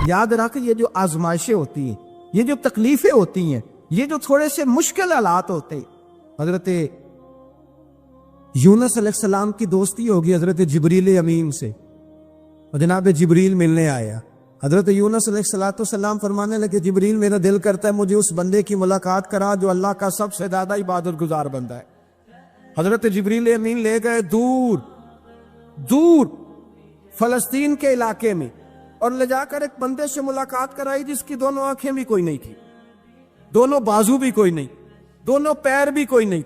یاد رکھ یہ جو آزمائشیں ہوتی ہیں، یہ جو تکلیفیں ہوتی ہیں، یہ جو تھوڑے سے مشکل حالات ہوتے ہیں، حضرت یونس علیہ السلام کی دوستی ہوگی حضرت جبریل امین سے، اور جناب جبریل ملنے آیا۔ حضرت یونس علیہ السلام فرمانے لگے جبریل میرا دل کرتا ہے مجھے اس بندے کی ملاقات کرا جو اللہ کا سب سے زیادہ عبادت گزار بندہ ہے۔ حضرت جبریل امین لے گئے دور دور فلسطین کے علاقے میں، اور لے جا کر ایک بندے سے ملاقات کرائی جس کی دونوں آنکھیں بھی کوئی نہیں تھی، دونوں بازو بھی کوئی نہیں، دونوں پیر بھی کوئی نہیں،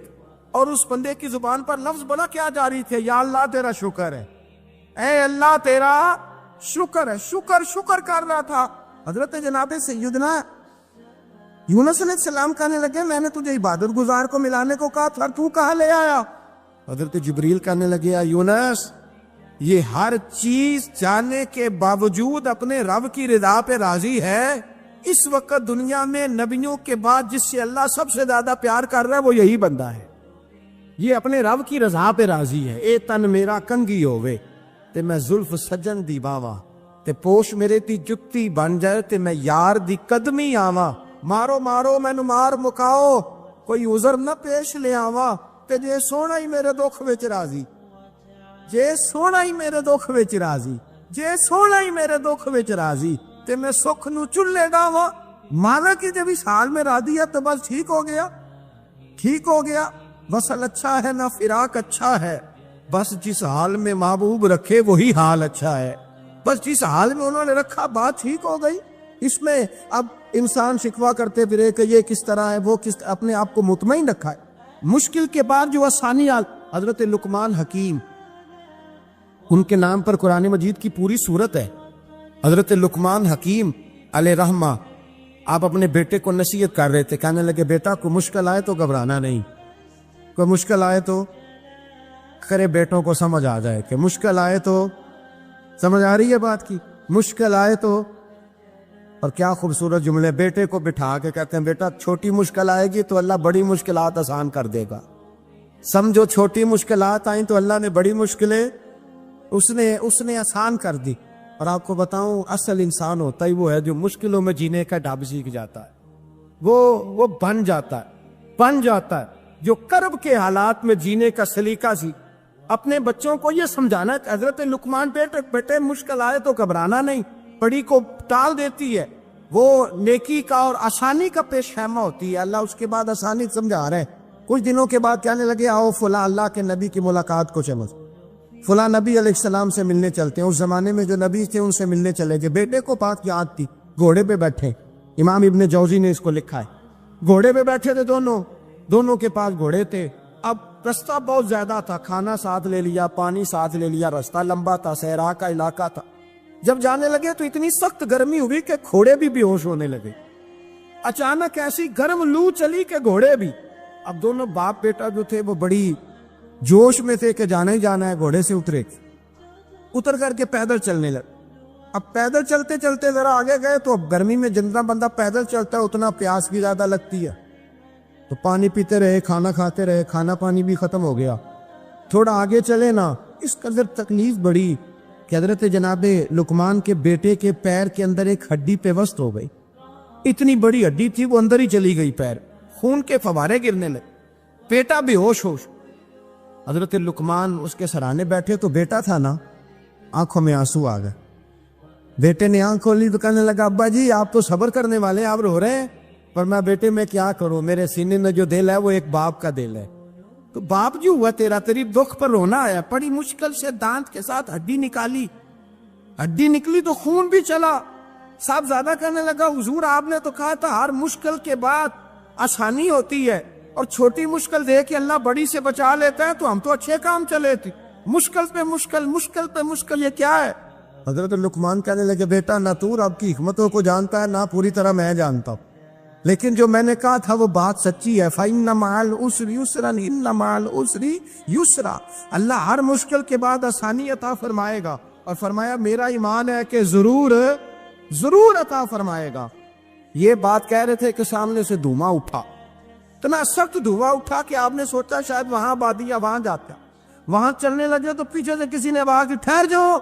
اور اس بندے کی زبان پر لفظ بڑا کیا جاری تھے، یا اللہ تیرا شکر ہے، اے اللہ تیرا شکر ہے، شکر کر رہا تھا۔ حضرت جناب سیدنا یونس علیہ السلام کہنے لگے میں نے تجھے عبادت گزار کو ملانے کو کہا تھا، تو کہاں لے آیا؟ حضرت جبریل کہنے لگے یونس یہ ہر چیز جانے کے باوجود اپنے رب کی رضا پہ راضی ہے۔ اس وقت دنیا میں نبیوں کے بعد جس سے اللہ سب سے زیادہ پیار کر رہا ہے وہ یہی بندہ ہے، یہ اپنے رب کی رضا پہ راضی ہے۔ اے تن میرا کنگی ہوئے تے میں زلف سجن دی باوا، تے پوش میرے تی جتی بن جائے تے میں یار دی قدمی آوا، مارو مارو مینو مار مکاؤ کوئی عذر نہ پیش لے آوا، تے جے سونا ہی میرے دکھ وچ راضی، جے سونا ہی میرے دکھ وچ راضی، جے سونا ہی میرے دکھ وچ راضی، تے میں سکھ نو چلے گاواں، مانا کہ جب اس حال میں راضی ہے تو بس ٹھیک ہو گیا، ٹھیک ہو گیا، وصل اچھا ہے نہ فراق اچھا ہے، بس جس حال میں محبوب رکھے وہی حال اچھا ہے، بس جس حال میں انہوں نے رکھا بات ٹھیک ہو گئی۔ اس میں اب انسان شکوہ کرتے پھرے کہ یہ کس طرح ہے وہ کس، اپنے آپ کو مطمئن رکھا ہے۔ مشکل کے بعد جو آسانی حضرت لقمان حکیم، ان کے نام پر قرآن مجید کی پوری سورت ہے۔ حضرت لقمان حکیم علیہ رحمہ آپ اپنے بیٹے کو نصیحت کر رہے تھے، کہنے لگے بیٹا کوئی مشکل آئے تو گھبرانا نہیں، کوئی مشکل آئے تو کرے بیٹوں کو سمجھ آ جائے کہ مشکل آئے تو، سمجھ آ رہی ہے بات کی، مشکل آئے تو، اور کیا خوبصورت جملے، بیٹے کو بٹھا کے کہتے ہیں بیٹا چھوٹی مشکل آئے گی تو اللہ بڑی مشکلات آسان کر دے گا، سمجھو چھوٹی مشکلات آئیں تو اللہ نے بڑی مشکلیں اس نے آسان کر دی۔ اور آپ کو بتاؤں اصل انسان ہوتا ہی وہ ہے جو مشکلوں میں جینے کا ڈھب سیکھ جاتا ہے، وہ بن جاتا ہے جو کرب کے حالات میں جینے کا سلیقہ سی۔ اپنے بچوں کو یہ سمجھانا کہ حضرت لقمان بیٹے مشکل آئے تو گھبرانا نہیں، پڑی کو ٹال دیتی ہے، وہ نیکی کا اور آسانی کا پیش خیمہ ہوتی ہے، اللہ اس کے بعد آسانی سمجھا رہے ہیں۔ کچھ دنوں کے بعد کہنے لگے آؤ فلاں اللہ کے نبی کی ملاقات کو چلو، فلاں نبی علیہ السلام سے ملنے چلتے ہیں۔ اس زمانے میں جو نبی تھے ان سے ملنے چلے گئے، بیٹے کو بات یاد تھی، گھوڑے پہ بیٹھے، امام ابن جوزی نے اس کو لکھا ہے، گھوڑے پہ بیٹھے تھے دونوں کے پاس گھوڑے تھے۔ اب رستہ بہت زیادہ تھا، کھانا ساتھ لے لیا، پانی ساتھ لے لیا، رستہ لمبا تھا، صحرا کا علاقہ تھا۔ جب جانے لگے تو اتنی سخت گرمی ہوئی کہ گھوڑے بھی بے ہوش ہونے لگے، اچانک ایسی گرم لو چلی کہ گھوڑے بھی۔ اب دونوں باپ بیٹا جو تھے وہ بڑی جوش میں تھے کہ جانا ہی جانا ہے، گھوڑے سے اتر کر کے پیدل چلنے لگے۔ اب پیدل چلتے چلتے ذرا آگے گئے تو اب گرمی میں جتنا بندہ پیدل چلتا ہے اتنا پیاس بھی زیادہ لگتی ہے، تو پانی پیتے رہے، کھانا کھاتے رہے، کھانا پانی بھی ختم ہو گیا۔ تھوڑا آگے چلے نا، اس قدر تکلیف بڑی کہ حضرت جناب لقمان کے بیٹے کے پیر کے اندر ایک ہڈی پیوست ہو گئی، اتنی بڑی ہڈی تھی وہ اندر ہی چلی گئی، پیر خون کے فوارے گرنے لگے، بیٹا بے ہوش۔ حضرت لقمان اس کے سرانے بیٹھے تو بیٹا تھا نا، آنکھوں میں آنسو آ گئے۔ بیٹے نے آنکھ کھولی تو کہنے لگا ابا جی آپ تو صبر کرنے والے ہیں، آپ رو رہے ہیں۔ پر میں بیٹے میں کیا کروں، میرے سینے میں جو دل ہے وہ ایک باپ کا دل ہے، تو باپ جو ہوا تیری دکھ پر رونا آیا۔ بڑی مشکل سے دانت کے ساتھ ہڈی نکالی، ہڈی نکلی تو خون بھی چلا۔ صاحب زیادہ کہنے لگا حضور آپ نے تو کہا تھا ہر مشکل کے بعد آسانی ہوتی ہے، اور چھوٹی مشکل دے کے اللہ بڑی سے بچا لیتا ہے، تو ہم تو اچھے کام چلے تھے، مشکل پہ مشکل، مشکل پہ مشکل، یہ کیا ہے؟ حضرت لقمان کہنے لگے بیٹا نہ تو رب کی حکمتوں کو جانتا ہے نہ پوری طرح میں جانتا ہوں، لیکن جو میں نے کہا تھا وہ بات سچی ہے۔ فَإِنَّ مَعَ الْعُسْرِ يُسْرًا إِنَّ مَعَ الْعُسْرِ يُسْرًا، اللہ ہر مشکل کے بعد آسانی عطا فرمائے گا، اور فرمایا میرا ایمان ہے کہ ضرور عطا فرمائے گا۔ یہ بات کہہ رہے تھے کہ سامنے سے دھواں اٹھا، اتنا سخت دھواں اٹھا کہ آپ نے سوچا شاید وہاں آبادی وہاں جاتا، وہاں چلنے لگے تو پیچھے سے کسی نے آواز دی ٹھہر جاؤ،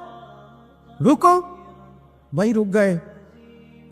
رکو، وہیں رک گئے۔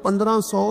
1500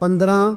15,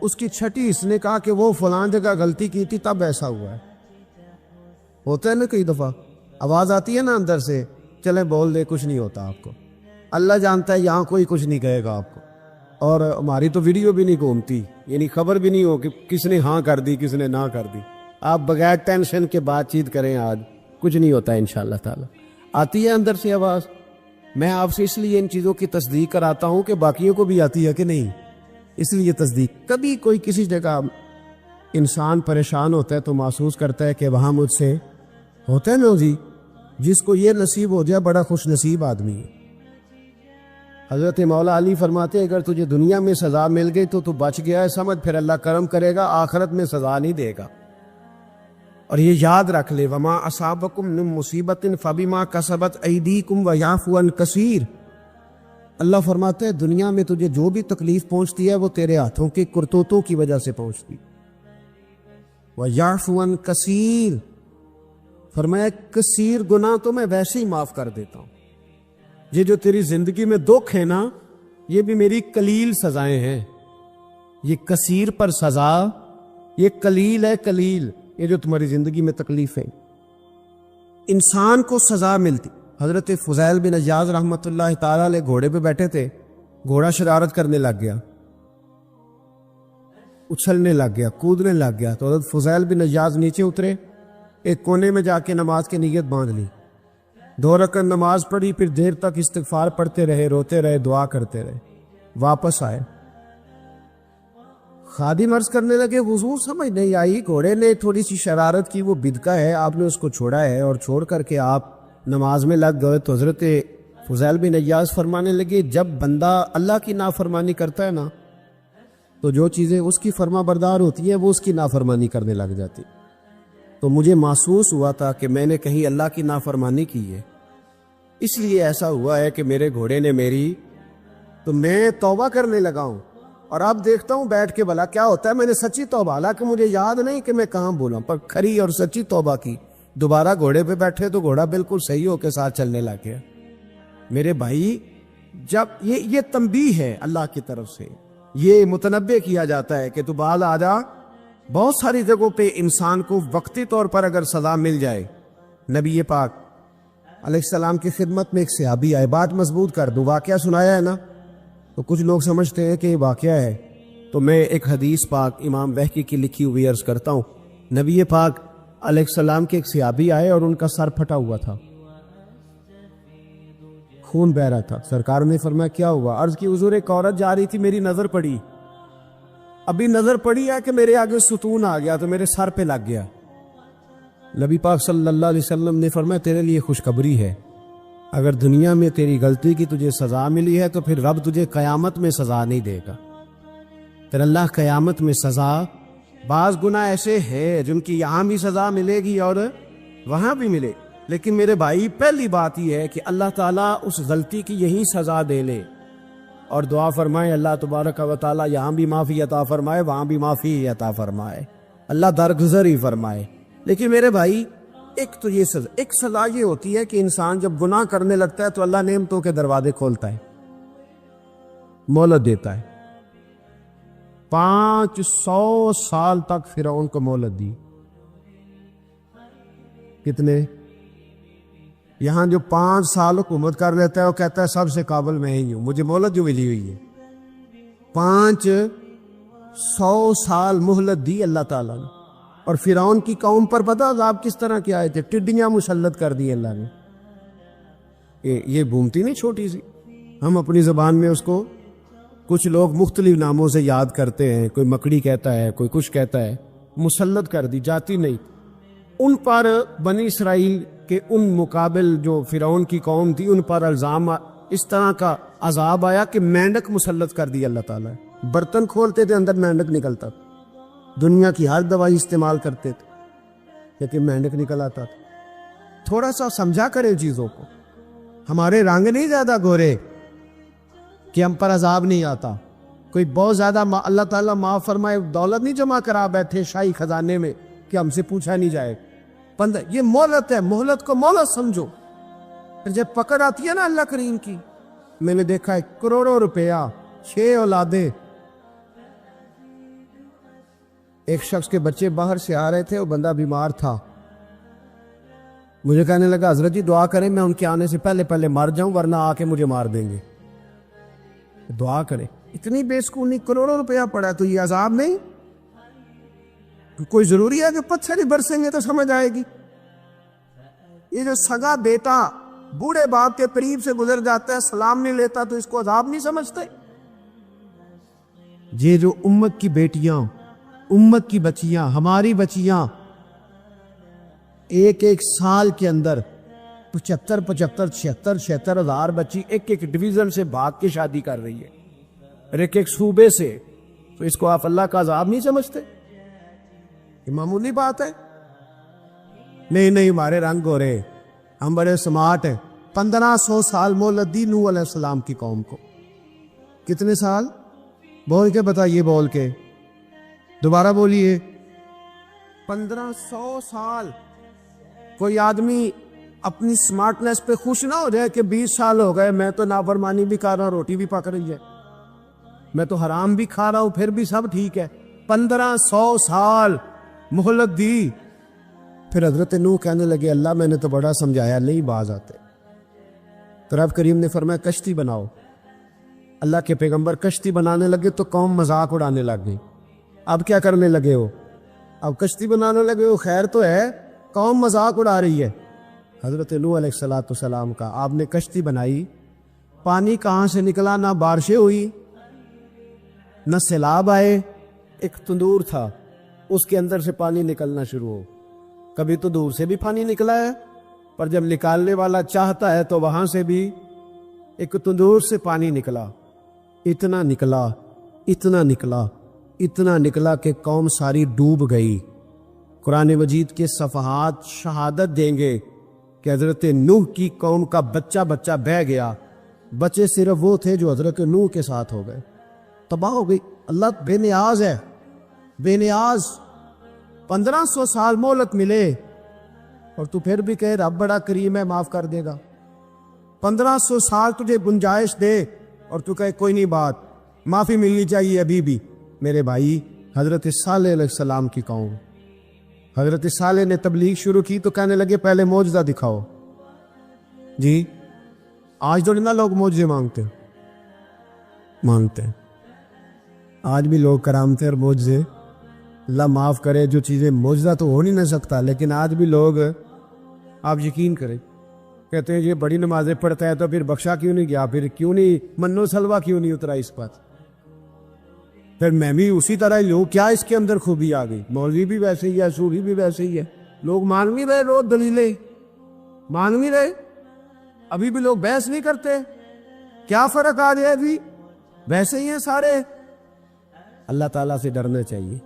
اس کی چھٹی اس نے کہا کہ وہ فلاں جگہ غلطی کی تھی تب ایسا ہوا ہے. ہوتا ہے نا کئی دفعہ آواز آتی ہے نا اندر سے، چلیں بول دے کچھ نہیں ہوتا آپ کو. اللہ جانتا ہے یہاں کوئی کچھ نہیں کہے گا آپ کو، اور ہماری تو ویڈیو بھی نہیں گھومتی، یعنی خبر بھی نہیں ہو کہ کس نے ہاں کر دی کس نے نہ کر دی. آپ بغیر ٹینشن کے بات چیت کریں، آج کچھ نہیں ہوتا ہے انشاءاللہ تعالی. آتی ہے اندر سے آواز. میں آپ سے اس لیے ان چیزوں کی تصدیق کراتا ہوں کہ باقیوں کو بھی آتی ہے کہ نہیں، اس لیے تصدیق. کبھی کوئی کسی جگہ انسان پریشان ہوتا ہے تو محسوس کرتا ہے کہ وہاں مجھ سے ہوتا ہے نا جی، جس کو یہ نصیب ہو جائے بڑا خوش نصیب آدمی ہے. حضرت مولا علی فرماتے ہیں اگر تجھے دنیا میں سزا مل گئی تو بچ گیا ہے، سمجھ پھر اللہ کرم کرے گا، آخرت میں سزا نہیں دے گا. اور یہ یاد رکھ لے، وما اصابکم من مصیبت فبما کسبت ایدیکم ویعفو عن کثیر. اللہ فرماتے ہیں دنیا میں تجھے جو بھی تکلیف پہنچتی ہے وہ تیرے ہاتھوں کے کرتوتوں کی وجہ سے پہنچتی. ویعفو عن کثیر، فرمایا کثیر گناہ تو میں ویسے ہی معاف کر دیتا ہوں. یہ جو تیری زندگی میں دکھ ہے نا، یہ بھی میری قلیل سزائیں ہیں. یہ کثیر پر سزا، یہ قلیل ہے قلیل. یہ جو تمہاری زندگی میں تکلیفیں انسان کو سزا ملتی. حضرت فضیل بن عیاض رحمۃ اللہ تعالی علیہ گھوڑے پہ بیٹھے تھے، گھوڑا شرارت کرنے لگ گیا، اچھلنے لگ گیا، کودنے لگ گیا. تو حضرت فضیل بن عیاض نیچے اترے، ایک کونے میں جا کے نماز کی نیت باندھ لی، 2 رکعت نماز پڑھی، پھر دیر تک استغفار پڑھتے رہے، روتے رہے، دعا کرتے رہے. واپس آئے، خادم عرض کرنے لگے حضور سمجھ نہیں آئی، گھوڑے نے تھوڑی سی شرارت کی، وہ بدکا ہے، آپ نے اس کو چھوڑا ہے اور چھوڑ کر کے آپ نماز میں لگ گئے. تو حضرت فضیل بن عیاض فرمانے لگے جب بندہ اللہ کی نافرمانی کرتا ہے نا تو جو چیزیں اس کی فرما بردار ہوتی ہیں وہ اس کی نافرمانی کرنے لگ جاتی. تو مجھے محسوس ہوا تھا کہ میں نے کہیں اللہ کی نافرمانی کی ہے، اس لیے ایسا ہوا ہے کہ میرے گھوڑے نے میری، تو میں توبہ کرنے لگا ہوں. اور اب دیکھتا ہوں بیٹھ کے بھلا کیا ہوتا ہے. میں نے سچی توبہ، حالانکہ مجھے یاد نہیں کہ میں کہاں بولا، پر کھری اور سچی توبہ کی. دوبارہ گھوڑے پہ بیٹھے تو گھوڑا بالکل صحیح ہو کے ساتھ چلنے لگ گیا. میرے بھائی جب یہ تنبیہ ہے اللہ کی طرف سے، یہ متنبہ کیا جاتا ہے کہ تو بال آ جا. بہت ساری جگہوں پہ انسان کو وقتی طور پر اگر سزا مل جائے، نبی پاک علیہ السلام کی خدمت میں ایک صحابی آئے، بات مضبوط کر دوں، واقعہ سنایا ہے نا تو کچھ لوگ سمجھتے ہیں کہ یہ واقعہ ہے، تو میں ایک حدیث پاک امام وحکی کی لکھی ہوئی عرض کرتا ہوں. نبی پاک علیہ السلام کے ایک صحابی آئے اور ان کا سر پھٹا ہوا تھا، خون بہ رہا تھا. سرکار نے فرمایا کیا ہوا؟ عرض کی حضور ایک عورت جا رہی تھی، میری نظر پڑی، ابھی نظر پڑی ہے کہ میرے آگے ستون آ گیا تو میرے سر پہ لگ گیا. نبی پاک صلی اللہ علیہ وسلم نے فرمایا تیرے لیے خوشخبری ہے، اگر دنیا میں تیری غلطی کی تجھے سزا ملی ہے تو پھر رب تجھے قیامت میں سزا نہیں دے گا. پھر اللہ قیامت میں سزا، بعض گناہ ایسے ہیں جن کی یہاں بھی سزا ملے گی اور وہاں بھی ملے، لیکن میرے بھائی پہلی بات یہ ہے کہ اللہ تعالیٰ اس غلطی کی یہی سزا دے لے، اور دعا فرمائے اللہ تبارک و تعالیٰ یہاں بھی معافی عطا فرمائے، وہاں بھی معافی عطا فرمائے، اللہ درگزر ہی فرمائے. لیکن میرے بھائی ایک تو یہ سزا، ایک سزا یہ ہوتی ہے کہ انسان جب گناہ کرنے لگتا ہے تو اللہ نعمتوں کے دروازے کھولتا ہے، مہلت دیتا ہے. 500 سال تک فرعون کو مہلت دی. کتنے؟ یہاں جو 5 سال حکومت کر لیتا ہے وہ کہتا ہے سب سے قابل میں ہی ہوں، مجھے مہلت جو ملی ہوئی ہے. 500 سال مہلت دی اللہ تعالیٰ نے. اور فرعون کی قوم پر پتہ عذاب کس طرح کیا آئے تھے؟ ٹڈیاں مسلط کر دی اللہ نے. یہ بھومتی نہیں چھوٹی سی، ہم اپنی زبان میں اس کو کچھ لوگ مختلف ناموں سے یاد کرتے ہیں، کوئی مکڑی کہتا ہے، کوئی کچھ کہتا ہے. مسلط کر دی، جاتی نہیں. ان پر بنی اسرائیل کے ان مقابل جو فرعون کی قوم تھی ان پر الزام اس طرح کا عذاب آیا کہ مینڈک مسلط کر دی اللہ تعالیٰ. برتن کھولتے تھے اندر مینڈک نکلتا تھا، دنیا کی ہر دوائی استعمال کرتے تھے لیکن مینڈک نکل آتا تھا. تھوڑا سا سمجھا کریں چیزوں کو. ہمارے رنگ نہیں زیادہ گورے کہ ہم پر عذاب نہیں آتا. کوئی بہت زیادہ اللہ تعالیٰ معاف فرمائے دولت نہیں جمع کرا بیٹھے شاہی خزانے میں کہ ہم سے پوچھا نہیں جائے. یہ مہلت ہے، مہلت کو مہلت سمجھو. پھر جب پکڑ آتی ہے نا اللہ کریم کی، میں نے دیکھا ہے کروڑوں روپیہ، 6 اولادیں، ایک شخص کے بچے باہر سے آ رہے تھے، وہ بندہ بیمار تھا. مجھے کہنے لگا حضرت جی دعا کریں میں ان کے آنے سے پہلے پہلے مر جاؤں ورنہ آ کے مجھے مار دیں گے. دعا کریں. اتنی بے سکونی، کروڑوں روپیہ پڑا تو یہ عذاب نہیں؟ کوئی ضروری ہے کہ پتھر ہی برسیں گے تو سمجھ آئے گی؟ یہ جو سگا بیٹا بوڑھے باپ کے قریب سے گزر جاتا ہے، سلام نہیں لیتا، تو اس کو عذاب نہیں سمجھتے؟ یہ جو امت کی بیٹیاں، امت کی بچیاں، ہماری بچیاں ایک ایک سال کے اندر 75,000 ہزار بچی ایک ایک ڈویژن سے بھاگ کے شادی کر رہی ہے، اور ایک ایک صوبے سے، تو اس کو آپ اللہ کا عذاب نہیں سمجھتے؟ یہ معمولی بات ہے. نہیں ہمارے رنگ ہو رہے، ہم بڑے سمارٹ ہیں. 1500 سال مہلت دی نوح علیہ السلام کی قوم کو. کتنے سال؟ بول کے بتائیے، بول کے دوبارہ بولیے. 1500 سال. کوئی آدمی اپنی سمارٹنس پہ خوش نہ ہو جائے کہ 20 سال ہو گئے میں تو نافرمانی بھی کر رہا ہوں، روٹی بھی پک رہی ہے، میں تو حرام بھی کھا رہا ہوں، پھر بھی سب ٹھیک ہے. 1500 سال مہلت دی. پھر حضرت نوح کہنے لگے اللہ میں نے تو بڑا سمجھایا، نہیں باز آتے. تو رب کریم نے فرمایا کشتی بناؤ. اللہ کے پیغمبر کشتی بنانے لگے تو قوم مذاق اڑانے لگ گئی. اب کیا کرنے لگے ہو؟ اب کشتی بنانے لگے ہو، خیر تو ہے، قوم مذاق اڑا رہی ہے. حضرت نوح علیہ السلام کا آپ نے کشتی بنائی، پانی کہاں سے نکلا؟ نہ بارشیں ہوئی، نہ سیلاب آئے. ایک تندور تھا، اس کے اندر سے پانی نکلنا شروع ہو. کبھی تو دور سے بھی پانی نکلا ہے، پر جب نکالنے والا چاہتا ہے تو وہاں سے بھی ایک تندور سے پانی نکلا. اتنا نکلا، اتنا نکلا، اتنا نکلا کہ قوم ساری ڈوب گئی. قرآن مجید کے صفحات شہادت دیں گے کہ حضرت نوح کی قوم کا بچہ بچہ بہہ گیا. بچے صرف وہ تھے جو حضرت نوح کے ساتھ ہو گئے، تباہ ہو گئی. اللہ بے نیاز ہے، بے نیاز. 1500 سال مہلت ملے اور تو پھر بھی کہے رب بڑا کریم ہے، معاف کر دے گا. 1500 سال تجھے گنجائش دے اور تو کہے کوئی نہیں، بات معافی ملنی چاہیے ابھی بھی. میرے بھائی، حضرت صالح علیہ السلام کی قوم، حضرت صالح نے تبلیغ شروع کی تو کہنے لگے پہلے معجزہ دکھاؤ. جی آج تو نہ لوگ معجزے مانگتے ہیں، آج بھی لوگ کرامتیں اور معجزے، اللہ معاف کرے، جو چیزیں معجزہ تو ہو نہیں نہ سکتا، لیکن آج بھی لوگ، آپ یقین کریں، کہتے ہیں یہ بڑی نمازیں پڑھتا ہے تو پھر بخشا کیوں نہیں گیا، پھر کیوں نہیں منو سلوا کیوں نہیں اترا اس پر، پھر میں بھی اسی طرح ہی لوں، کیا اس کے اندر خوبی آ گئی؟ مولوی بھی ویسے ہی ہے، سوری بھی ویسے ہی ہے. لوگ مان بھی رہے، روز دلیلیں مان بھی رہے، ابھی بھی لوگ بحث نہیں کرتے. کیا فرق آ جائے ابھی؟ ویسے ہی ہیں سارے. اللہ تعالیٰ سے ڈرنا چاہیے.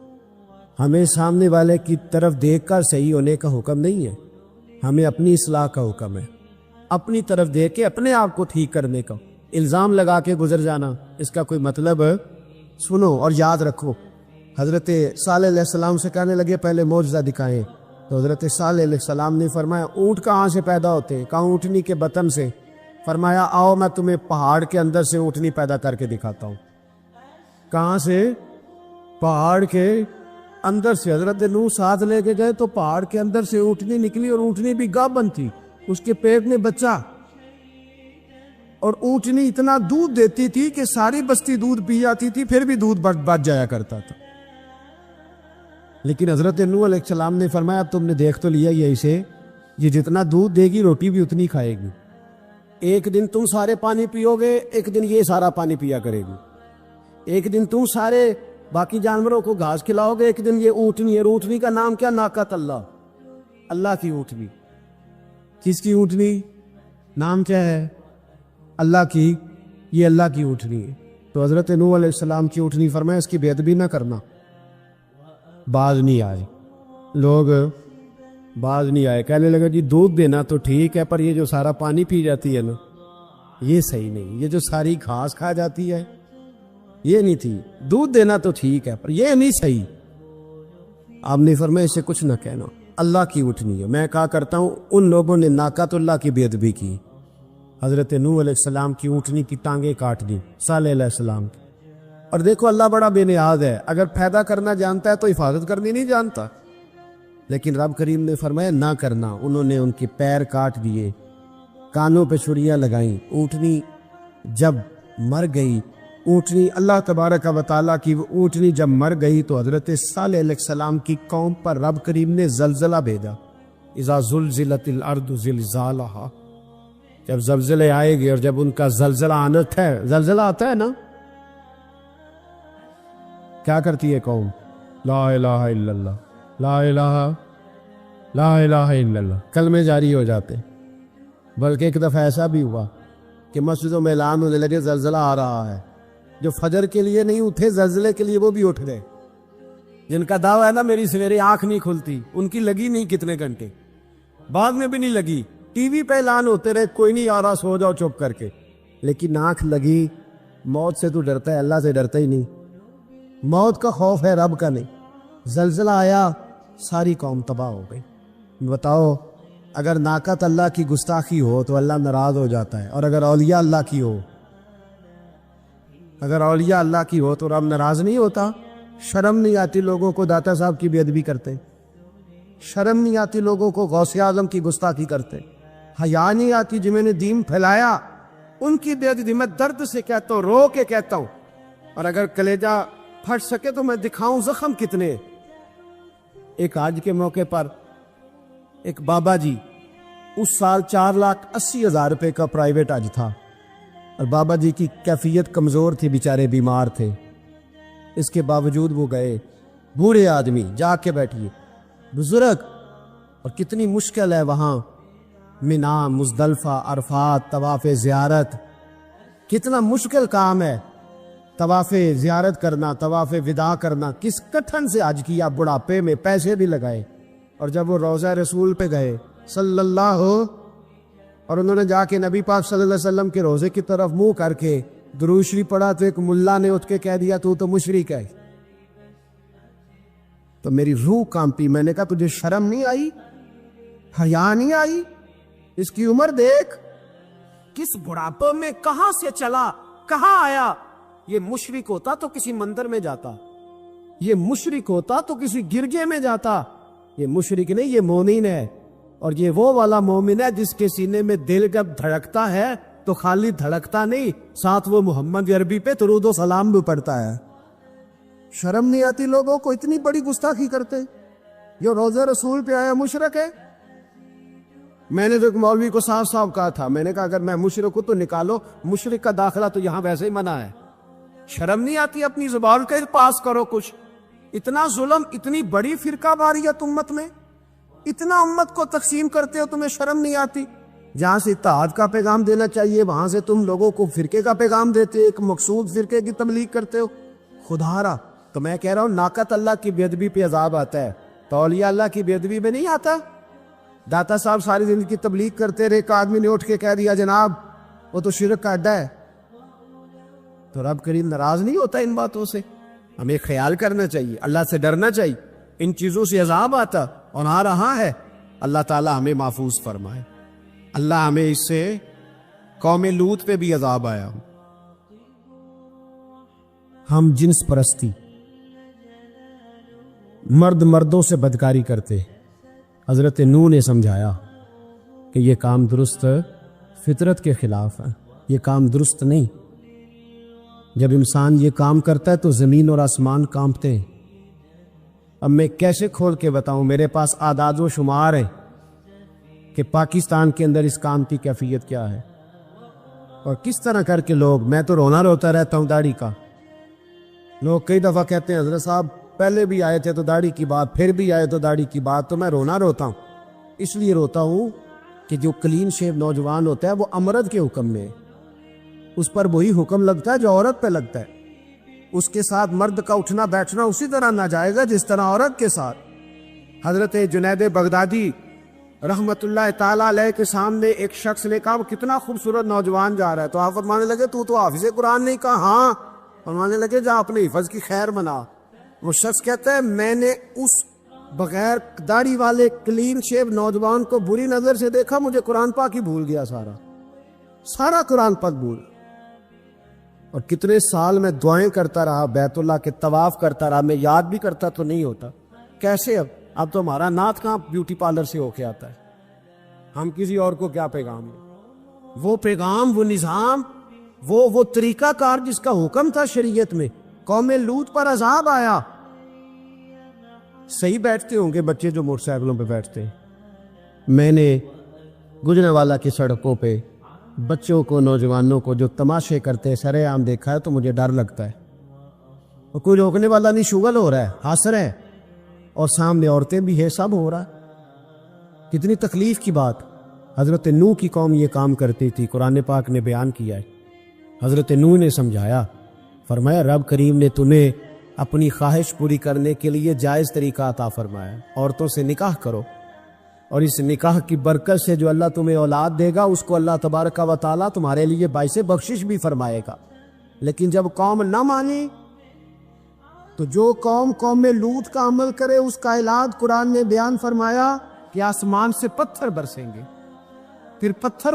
ہمیں سامنے والے کی طرف دیکھ کر صحیح ہونے کا حکم نہیں ہے، ہمیں اپنی اصلاح کا حکم ہے. اپنی طرف دیکھ کے اپنے آپ کو ٹھیک کرنے کا. الزام لگا کے گزر جانا، اس کا کوئی مطلب؟ سنو اور یاد رکھو. حضرت صالح علیہ السلام سے کہنے لگے پہلے معجزہ دکھائیں، تو حضرت صالح علیہ السلام نے فرمایا اونٹ کہاں سے پیدا ہوتے ہیں؟ کہا اونٹنی کے بطن سے. فرمایا آؤ میں تمہیں پہاڑ کے اندر سے اونٹنی پیدا کر کے دکھاتا ہوں. کہاں سے؟ پہاڑ کے اندر سے. حضرت نوح ساتھ لے کے گئے تو پہاڑ کے اندر سے اونٹنی نکلی، اور اونٹنی بھی گابن تھی، اس کے پیٹ میں بچہ. اور اونٹنی اتنا دودھ دیتی تھی کہ ساری بستی دودھ پی جاتی تھی، پھر بھی دودھ بچ جایا کرتا تھا. لیکن حضرت نوح علیہ السلام نے فرمایا اب تم نے دیکھ تو لیا یہ اسے، یہ جتنا دودھ دے گی روٹی بھی اتنی کھائے گی. ایک دن تم سارے پانی پیو گے، ایک دن یہ سارا پانی پیا کرے گی. ایک دن تم سارے باقی جانوروں کو گھاس کھلاؤ گے، ایک دن یہ اونٹنی ہے. اونٹنی کا نام کیا؟ ناقۃ اللہ، اللہ کی اونٹنی. کس کی اونٹنی؟ نام کیا ہے؟ اللہ کی. یہ اللہ کی اونٹنی ہے. تو حضرت نوح علیہ السلام کی اونٹنی، فرمایا اس کی بے ادبی نہ کرنا. باز نہیں آئے لوگ، باز نہیں آئے. کہنے لگا جی دودھ دینا تو ٹھیک ہے، پر یہ جو سارا پانی پی جاتی ہے نا، یہ صحیح نہیں. یہ جو ساری گھاس کھا جاتی ہے یہ نہیں تھی. دودھ دینا تو ٹھیک ہے پر یہ نہیں صحیح. آپ نے فرمایا اسے کچھ نہ کہنا، اللہ کی اونٹنی ہے. میں کہا کرتا ہوں ان لوگوں نے ناقۃ اللہ کی بے ادبی کی. حضرت نوح علیہ السلام کی اونٹنی کی ٹانگیں کاٹ دی، صالح علیہ السلام کی. اور دیکھو اللہ بڑا بے نیاز ہے، اگر پیدا کرنا جانتا ہے تو حفاظت کرنی نہیں جانتا؟ لیکن رب کریم نے فرمایا نہ کرنا، انہوں نے ان کے پیر کاٹ دیے، کانوں پہ چھریاں لگائیں، اونٹنی جب مر گئی، اونٹنی اللہ تبارک و تعالیٰ کی وہ اونٹنی جب مر گئی تو حضرت صالح علیہ السلام کی قوم پر رب کریم نے زلزلہ بھیجا، اذا زلزلت الارض زلزالہا، جب زلزلے آئے گے اور جب ان کا زلزلہ آنا ہے، زلزلہ آتا ہے نا، کیا کرتی ہے قوم؟ لا الہ الا اللہ، لا الہ الا اللہ، کلمے جاری ہو جاتے۔ بلکہ ایک دفعہ ایسا بھی ہوا کہ مسجدوں میں اعلان ہونے لگے زلزلہ آ رہا ہے، جو فجر کے لیے نہیں اٹھے زلزلے کے لیے وہ بھی اٹھ گئے، جن کا دعویٰ ہے نا میری سویرے آنکھ نہیں کھلتی، ان کی لگی نہیں کتنے گھنٹے، بعد میں بھی نہیں لگی، ٹی وی پہ اعلان ہوتے رہے کوئی نہیں آ رہا سو جاؤ چپ کر کے، لیکن آنکھ لگی۔ موت سے تو ڈرتا ہے، اللہ سے ڈرتا ہی نہیں، موت کا خوف ہے رب کا نہیں۔ زلزلہ آیا ساری قوم تباہ ہو گئی۔ بتاؤ اگر ناقت اللہ کی گستاخی ہو تو اللہ ناراض ہو جاتا ہے، اور اگر اولیاء اللہ کی ہو، اگر اولیاء اللہ کی ہو تو رب ناراض نہیں ہوتا؟ شرم نہیں آتی لوگوں کو داتا صاحب کی بے ادبی کرتے؟ شرم نہیں آتی لوگوں کو غوث اعظم کی گستاخی کرتے؟ حیا نہیں آتی جنہوں نے دین پھیلایا ان کی بے ادبی؟ میں درد سے کہتا ہوں، رو کے کہتا ہوں، اور اگر کلیجہ پھٹ سکے تو میں دکھاؤں زخم کتنے۔ ایک حج کے موقع پر ایک بابا جی، اس سال 4,80,000 روپے کا پرائیویٹ حج تھا، اور بابا جی کی کیفیت کمزور تھی، بیچارے بیمار تھے، اس کے باوجود وہ گئے۔ بوڑھے آدمی، جا کے بیٹھیے، بزرگ، اور کتنی مشکل ہے وہاں منا، مزدلفہ، عرفات، طواف زیارت، کتنا مشکل کام ہے طواف زیارت کرنا، طواف وداع کرنا، کس کٹھن سے حج کیا، بڑھاپے میں پیسے بھی لگائے۔ اور جب وہ روضہ رسول پہ گئے صلی اللہ، اور انہوں نے جا کے نبی پاک صلی اللہ علیہ وسلم کے روضے کی طرف منہ کر کے درود شریف پڑھا تو ایک ملا نے اٹھ کے کہہ دیا تو مشرک ہے۔ تو میری روح کانپی، میں نے کہا تجھے شرم نہیں آئی، حیا نہیں آئی؟ اس کی عمر دیکھ، کس بڑھاپے میں کہاں سے چلا کہاں آیا۔ یہ مشرک ہوتا تو کسی مندر میں جاتا، یہ مشرک ہوتا تو کسی گرجے میں جاتا، یہ مشرک نہیں، یہ مومن ہے۔ اور یہ وہ والا مومن ہے جس کے سینے میں دل جب دھڑکتا ہے تو خالی دھڑکتا نہیں، ساتھ وہ محمد عربی پہ درود و سلام بھی پڑھتا ہے۔ شرم نہیں آتی لوگوں کو؟ اتنی بڑی گستاخی کرتے، جو روضہ رسول پہ آیا مشرک ہے۔ میں نے تو ایک مولوی کو صاف صاف کہا تھا، میں نے کہا اگر میں مشرک ہوں تو نکالو، مشرک کا داخلہ تو یہاں ویسے ہی منع ہے۔ شرم نہیں آتی؟ اپنی زبان کے پاس کرو کچھ۔ اتنا ظلم، اتنی بڑی فرقہ واریت امت میں، اتنا امت کو تقسیم کرتے ہو، تمہیں شرم نہیں آتی؟ جہاں سے اتحاد کا پیغام دینا چاہیے وہاں سے تم لوگوں کو فرقے کا پیغام دیتے، ایک مقصود فرقے کی تبلیغ کرتے ہو۔ خدا را، تو میں کہہ رہا ہوں ناقت اللہ کی بے ادبی پہ عذاب آتا ہے، تو اولیاء اللہ کی بے ادبی پہ نہیں آتا؟ داتا صاحب ساری زندگی تبلیغ کرتے رہے، ایک آدمی نے اٹھ کے کہہ دیا جناب وہ تو شرک کا اڈا ہے، تو رب کریم ناراض نہیں ہوتا ان باتوں سے؟ ہمیں خیال کرنا چاہیے، اللہ سے ڈرنا چاہیے، ان چیزوں سے عذاب آتا اور آ رہا ہے، اللہ تعالی ہمیں محفوظ فرمائے۔ اللہ ہمیں اس سے قوم لوط پہ بھی عذاب آیا۔ ہم جنس پرستی، مرد مردوں سے بدکاری کرتے، حضرت نوح نے سمجھایا کہ یہ کام درست فطرت کے خلاف ہے، یہ کام درست نہیں۔ جب انسان یہ کام کرتا ہے تو زمین اور آسمان کانپتے ہیں۔ اب میں کیسے کھول کے بتاؤں، میرے پاس اعداد و شمار ہیں کہ پاکستان کے اندر اس کام کی کیفیت کیا ہے، اور کس طرح کر کے لوگ، میں تو رونا روتا رہتا ہوں داڑھی کا۔ لوگ کئی دفعہ کہتے ہیں حضرت صاحب پہلے بھی آئے تھے تو داڑھی کی بات، پھر بھی آئے تو داڑھی کی بات، تو میں رونا روتا ہوں۔ اس لیے روتا ہوں کہ جو کلین شیو نوجوان ہوتا ہے وہ امرد کے حکم میں ہے، اس پر وہی حکم لگتا ہے جو عورت پہ لگتا ہے، اس کے ساتھ مرد کا اٹھنا بیٹھنا اسی طرح نہ جائے گا جس طرح عورت کے ساتھ۔ حضرت جنید بغدادی رحمت اللہ تعالیٰ علیہ کے سامنے ایک شخص نے کہا وہ کتنا خوبصورت نوجوان جا رہا ہے، تو آپ فرمانے لگے تو حافظ قرآن نہیں؟ کہا ہاں۔ فرمانے لگے جا اپنے حفظ کی خیر منا۔ وہ شخص کہتا ہے میں نے اس بغیر داڑھی والے کلین شیو نوجوان کو بری نظر سے دیکھا، مجھے قرآن پاک ہی بھول گیا، سارا قرآن پاک بھول۔ اور کتنے سال میں دعائیں کرتا رہا، بیت اللہ کے طواف کرتا رہا، میں یاد بھی کرتا تو نہیں ہوتا. کیسے اب تو ہمارا نعت کہاں بیوٹی پارلر سے ہو کے آتا ہے. ہم کسی اور کو کیا پیغام دیں؟ وہ پیغام، وہ نظام، وہ طریقہ کار جس کا حکم تھا شریعت میں. قوم لوط پر عذاب آیا. صحیح بیٹھتے ہوں گے بچے جو موٹر سائیکلوں پہ بیٹھتے ہیں. میں نے گجرانوالہ کی سڑکوں پہ بچوں کو، نوجوانوں کو جو تماشے کرتے سر عام دیکھا ہے تو مجھے ڈر لگتا ہے. اور کوئی روکنے والا نہیں، شغل ہو رہا ہے، ہنس رہا ہے، اور سامنے عورتیں بھی ہے، سب ہو رہا ہے. کتنی تکلیف کی بات. حضرت نوح کی قوم یہ کام کرتی تھی، قرآن پاک نے بیان کیا ہے. حضرت نوح نے سمجھایا، فرمایا رب کریم نے تمہیں اپنی خواہش پوری کرنے کے لیے جائز طریقہ عطا فرمایا، عورتوں سے نکاح کرو، اور اس نکاح کی برکت سے جو اللہ تمہیں اولاد دے گا اس کو اللہ تبارک و تعالیٰ تمہارے لیے باعث بخشش بھی فرمائے گا. لیکن جب قوم نہ مانی تو جو قوم لوط کا عمل کرے اس کا علاج قرآن نے بیان فرمایا کہ آسمان سے پتھر برسیں گے. پھر پتھر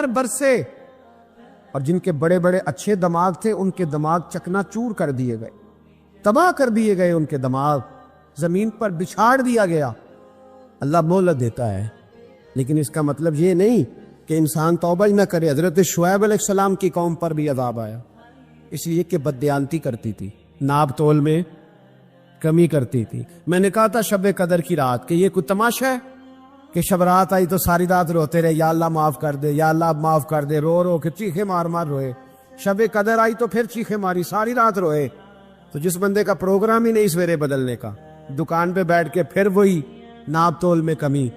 برسے اور جن کے بڑے بڑے اچھے دماغ تھے ان کے دماغ چکنا چور کر دیے گئے، تباہ کر دیے گئے، ان کے دماغ زمین پر بچھاڑ دیا گیا. اللہ مہلت دیتا ہے، لیکن اس کا مطلب یہ نہیں کہ انسان توبہ نہ کرے. حضرت شعیب علیہ السلام کی قوم پر بھی عذاب آیا، اس لیے کہ بددیانتی کرتی تھی، ناب تول میں کمی کرتی تھی. میں نے کہا تھا شب قدر کی رات کہ یہ کوئی تماشا ہے کہ شب رات آئی تو ساری رات روتے رہے، یا اللہ معاف کر دے، یا اللہ معاف کر دے، رو رو کے چیخے مار مار روئے. شب قدر آئی تو پھر چیخے ماری، ساری رات روئے. تو جس بندے کا پروگرام ہی نہیں سویرے بدلنے کا، دکان پہ بیٹھ کے پھر وہی ناب تول میں کمی،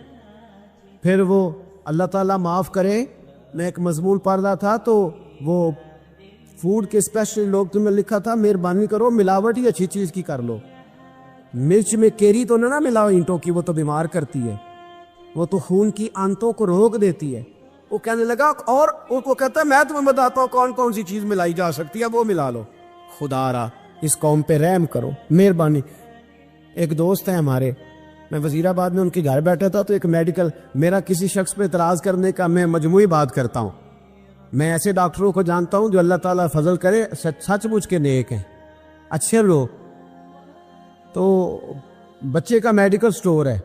پھر وہ اللہ تعالیٰ معاف کرے. میں ایک مضمون پڑھ رہا تھا تو وہ فوڈ کے اسپیشل لوگ تمہیں لکھا تھا مہربانی کرو ملاوٹ ہی اچھی چیز کی کر لو. مرچ میں کیری تو نہ ملاؤ اینٹوں کی، وہ تو بیمار کرتی ہے، وہ تو خون کی آنتوں کو روک دیتی ہے. وہ کہنے لگا، اور وہ کہتا ہے میں تمہیں بتاتا ہوں کون کون سی چیز ملائی جا سکتی ہے، وہ ملا لو. خدا را اس قوم پہ رحم کرو، مہربانی. ایک دوست ہے ہمارے، میں وزیر آباد میں ان کے گھر بیٹھا تھا تو ایک میڈیکل، میرا کسی شخص پہ اعتراض کرنے کا میں مجموعی بات کرتا ہوں. میں ایسے ڈاکٹروں کو جانتا ہوں جو اللہ تعالیٰ فضل کرے سچ مچ کے نیک ہیں، اچھے لوگ. تو بچے کا میڈیکل سٹور ہے،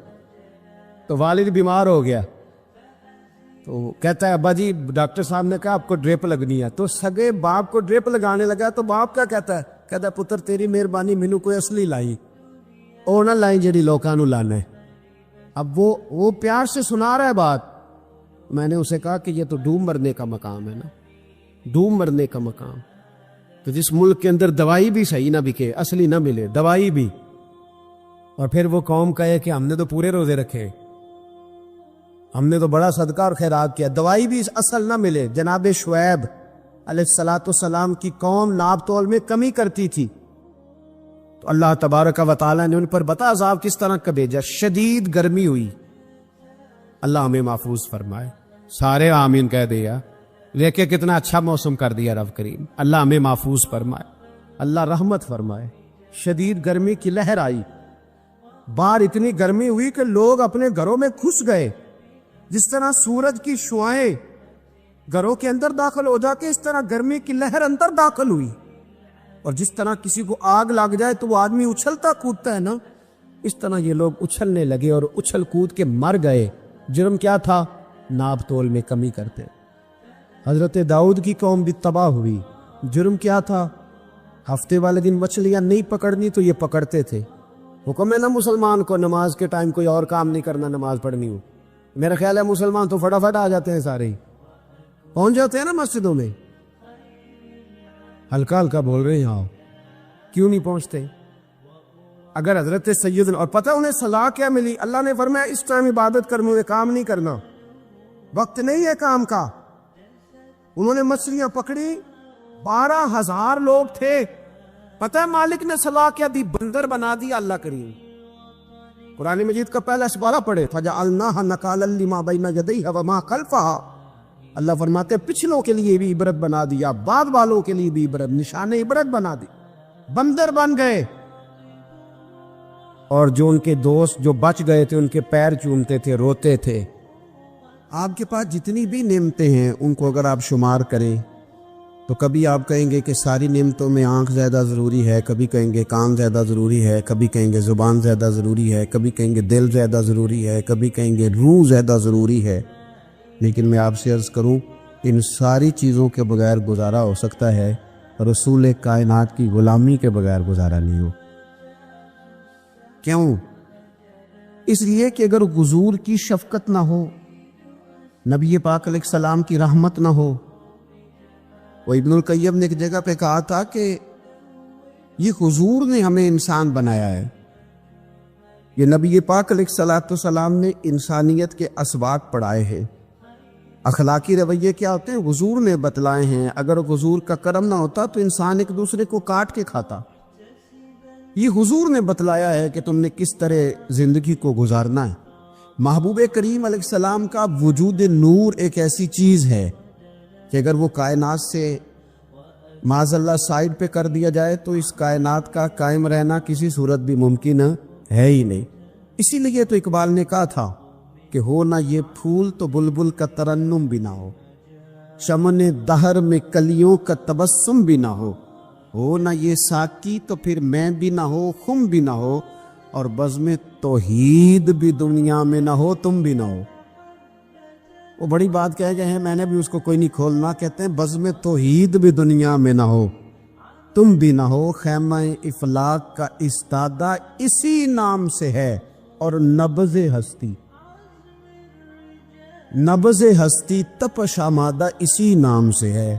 تو والد بیمار ہو گیا تو کہتا ہے ابا جی ڈاکٹر صاحب نے کہا آپ کو ڈریپ لگنی ہے. تو سگے باپ کو ڈریپ لگانے لگا تو باپ کیا کہتا ہے پتر تیری مہربانی مینوں کوئی اصلی لائی، اور نہ لائیں جڑی لوکاں نوں لانا ہے. اب وہ پیار سے سنا رہا ہے بات. میں نے اسے کہا کہ یہ تو ڈوب مرنے کا مقام ہے نا، ڈوب مرنے کا مقام. تو جس ملک کے اندر دوائی بھی صحیح نہ بکے، اصلی نہ ملے دوائی بھی، اور پھر وہ قوم کہے کہ ہم نے تو پورے روزے رکھے، ہم نے تو بڑا صدقہ اور خیرات کیا، دوائی بھی اصل نہ ملے. جناب شعیب علیہ السلام کی قوم ناب تول میں کمی کرتی تھی تو اللہ تبارک و تعالیٰ نے ان پر بتا عذاب کس طرح کا بھیجا. شدید گرمی ہوئی. اللہ ہمیں محفوظ فرمائے. سارے آمین کہہ دیا. دیکھیں کتنا اچھا موسم کر دیا رب کریم. اللہ ہمیں محفوظ فرمائے، اللہ رحمت فرمائے. شدید گرمی کی لہر آئی، باہر اتنی گرمی ہوئی کہ لوگ اپنے گھروں میں گھس گئے. جس طرح سورج کی شعاعیں گھروں کے اندر داخل ہو جاتے اس طرح گرمی کی لہر اندر داخل ہوئی. اور جس طرح کسی کو آگ لگ جائے تو وہ آدمی اچھلتا کودتا ہے نا، اس طرح یہ لوگ اچھلنے لگے اور اچھل کود کے مر گئے. جرم کیا تھا؟ ناب تول میں کمی کرتے. حضرت داؤد کی قوم بھی تباہ ہوئی. جرم کیا تھا؟ ہفتے والے دن مچھلیاں نہیں پکڑنی تو یہ پکڑتے تھے. حکم ہے نا مسلمان کو نماز کے ٹائم کوئی اور کام نہیں کرنا، نماز پڑھنی ہو. میرا خیال ہے مسلمان تو فٹافٹ آ جاتے ہیں، سارے ہی پہنچ جاتے ہیں نا مسجدوں میں. ہلکا ہلکا بول رہے ہیں آؤ، کیوں نہیں پہنچتے؟ اگر حضرت سیدنا، اور پتہ انہیں صلاح کیا ملی؟ اللہ نے فرمایا اس ٹائم عبادت کرنا ہے، کام نہیں کرنا، وقت نہیں ہے کام کا. انہوں نے مچھلیاں پکڑی، 12,000 لوگ تھے. پتہ ہے مالک نے صلاح کیا دی؟ بندر بنا دیا اللہ کریم. قرآن مجید کا پہلا سپارہ پڑھے فَجَعَلْنَاهَا نَكَالًا لِمَا بَيْنَ يَدَيْهَا وَمَا خَلْفَهَا. اللہ فرماتے پچھلوں کے لیے بھی عبرت بنا دیا، بعد والوں کے لیے بھی عبرت، نشان عبرت بنا دی. بندر بن گئے، اور جو ان کے دوست جو بچ گئے تھے ان کے پیر چومتے تھے، روتے تھے. آپ کے پاس جتنی بھی نعمتیں ہیں ان کو اگر آپ شمار کریں تو کبھی آپ کہیں گے کہ ساری نعمتوں میں آنکھ زیادہ ضروری ہے، کبھی کہیں گے کان زیادہ ضروری ہے، کبھی کہیں گے زبان زیادہ ضروری ہے، کبھی کہیں گے دل زیادہ ضروری ہے، کبھی کہیں گے روح زیادہ ضروری ہے۔ لیکن میں آپ سے عرض کروں، ان ساری چیزوں کے بغیر گزارا ہو سکتا ہے، رسول کائنات کی غلامی کے بغیر گزارا نہیں ہو۔ کیوں؟ اس لیے کہ اگر حضور کی شفقت نہ ہو، نبی پاک علیہ السلام کی رحمت نہ ہو، وہ ابن القیم نے ایک جگہ پہ کہا تھا کہ یہ حضور نے ہمیں انسان بنایا ہے، یہ نبی پاک علیہ السلام نے انسانیت کے اسباق پڑھائے ہیں، اخلاقی رویے کیا ہوتے ہیں حضور نے بتلائے ہیں۔ اگر حضور کا کرم نہ ہوتا تو انسان ایک دوسرے کو کاٹ کے کھاتا۔ یہ حضور نے بتلایا ہے کہ تم نے کس طرح زندگی کو گزارنا ہے۔ محبوب کریم علیہ السلام کا وجود نور ایک ایسی چیز ہے کہ اگر وہ کائنات سے معاذ اللہ سائڈ پہ کر دیا جائے تو اس کائنات کا قائم رہنا کسی صورت بھی ممکن ہے ہی نہیں۔ اسی لیے تو اقبال نے کہا تھا کہ ہو نہ یہ پھول تو بلبل کا ترنم بھی نہ ہو، چمن دہر میں کلیوں کا تبسم بھی نہ ہو نہ یہ ساقی تو پھر میں بھی نہ ہو، خم بھی نہ ہو، اور بزم توحید بھی دنیا میں نہ ہو، تم بھی نہ ہو۔ وہ بڑی بات کہہ گئے ہیں، میں نے بھی اس کو کوئی نہیں کھولنا، کہتے ہیں بزم توحید بھی دنیا میں نہ ہو، تم بھی نہ ہو، خیمہ افلاق کا استادہ اسی نام سے ہے، اور نبض ہستی تپش آمادہ اسی نام سے ہے۔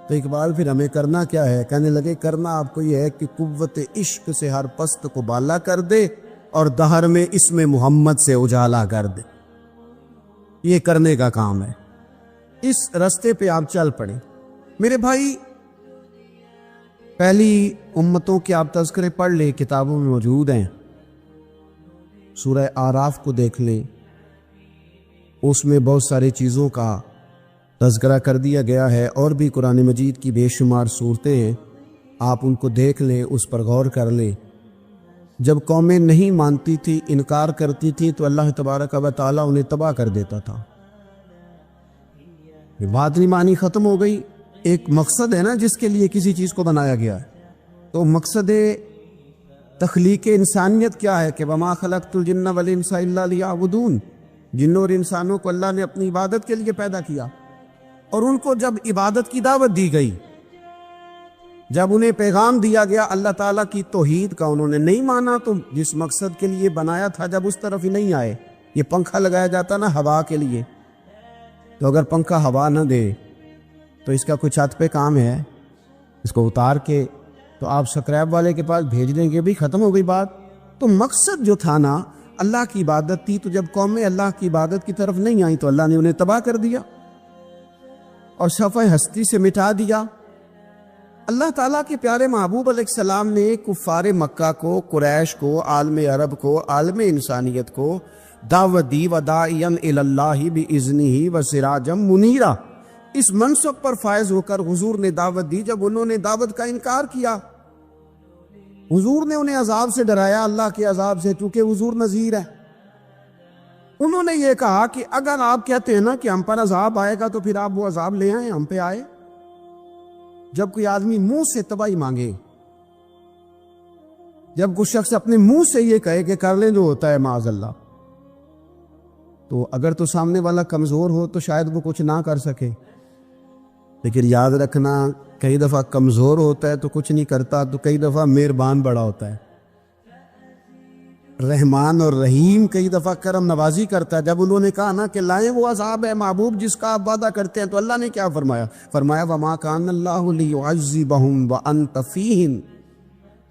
تو اقبال پھر ہمیں کرنا کیا ہے؟ کہنے لگے کرنا آپ کو یہ ہے کہ قوت عشق سے ہر پست کو بالا کر دے اور دہر میں اسم محمد سے اجالا کر دے۔ یہ کرنے کا کام ہے، اس رستے پہ آپ چل پڑیں۔ میرے بھائی، پہلی امتوں کے آپ تذکرے پڑھ لیں، کتابوں میں موجود ہیں، سورہ آراف کو دیکھ لیں، اس میں بہت ساری چیزوں کا تذکرہ کر دیا گیا ہے، اور بھی قرآن مجید کی بے شمار صورتیں ہیں، آپ ان کو دیکھ لیں، اس پر غور کر لیں۔ جب قومیں نہیں مانتی تھی، انکار کرتی تھی، تو اللہ تبارک و تعالیٰ انہیں تباہ کر دیتا تھا۔ یہ بات نہیں مانی، ختم ہو گئی۔ ایک مقصد ہے نا جس کے لیے کسی چیز کو بنایا گیا ہے، تو مقصد تخلیق انسانیت کیا ہے کہ وما خلقت الجن والانس الا لیعبدون، جنوں اور انسانوں کو اللہ نے اپنی عبادت کے لیے پیدا کیا، اور ان کو جب عبادت کی دعوت دی گئی، جب انہیں پیغام دیا گیا اللہ تعالیٰ کی توحید کا، انہوں نے نہیں مانا، تو جس مقصد کے لیے بنایا تھا جب اس طرف ہی نہیں آئے۔ یہ پنکھا لگایا جاتا نا ہوا کے لیے، تو اگر پنکھا ہوا نہ دے تو اس کا کوئی چھت پہ کام ہے، اس کو اتار کے تو آپ سکریپ والے کے پاس بھیج دیں گے، بھی ختم ہو گئی بات۔ تو مقصد جو تھا نا اللہ کی عبادت تھی، تو جب قومیں اللہ کی عبادت کی طرف نہیں آئیں تو اللہ نے انہیں تباہ کر دیا اور صفحہ ہستی سے مٹا دیا۔ اللہ تعالیٰ کے پیارے محبوب علیہ السلام نے کفار مکہ کو، قریش کو، عالم عرب کو، عالم انسانیت کو دعوت دی، وداعیا الی اللہ باذنہ وسراجا منیرا۔ اس منصب پر فائز ہو کر حضور نے دعوت دی۔ جب انہوں نے دعوت کا انکار کیا، حضور نے انہیں عذاب سے ڈرایا، اللہ کے عذاب سے، چونکہ حضور نذیر ہے۔ انہوں نے یہ کہا کہ اگر آپ کہتے ہیں نا کہ ہم پر عذاب آئے گا تو پھر آپ وہ عذاب لے آئیں، ہم پہ آئے۔ جب کوئی آدمی منہ سے تباہی مانگے، جب کوئی شخص اپنے منہ سے یہ کہے کہ کر لیں جو ہوتا ہے معاذ اللہ، تو اگر تو سامنے والا کمزور ہو تو شاید وہ کچھ نہ کر سکے، لیکن یاد رکھنا کئی دفعہ کمزور ہوتا ہے تو کچھ نہیں کرتا، تو کئی دفعہ مہربان بڑا ہوتا ہے، رحمان اور رحیم کئی دفعہ کرم نوازی کرتا ہے۔ جب انہوں نے کہا نا کہ لائیں وہ عذاب ہے محبوب جس کا آپ وعدہ کرتے ہیں، تو اللہ نے کیا فرمایا؟ فرمایا وما کان اللہ لیعذبہم وانت فیہم۔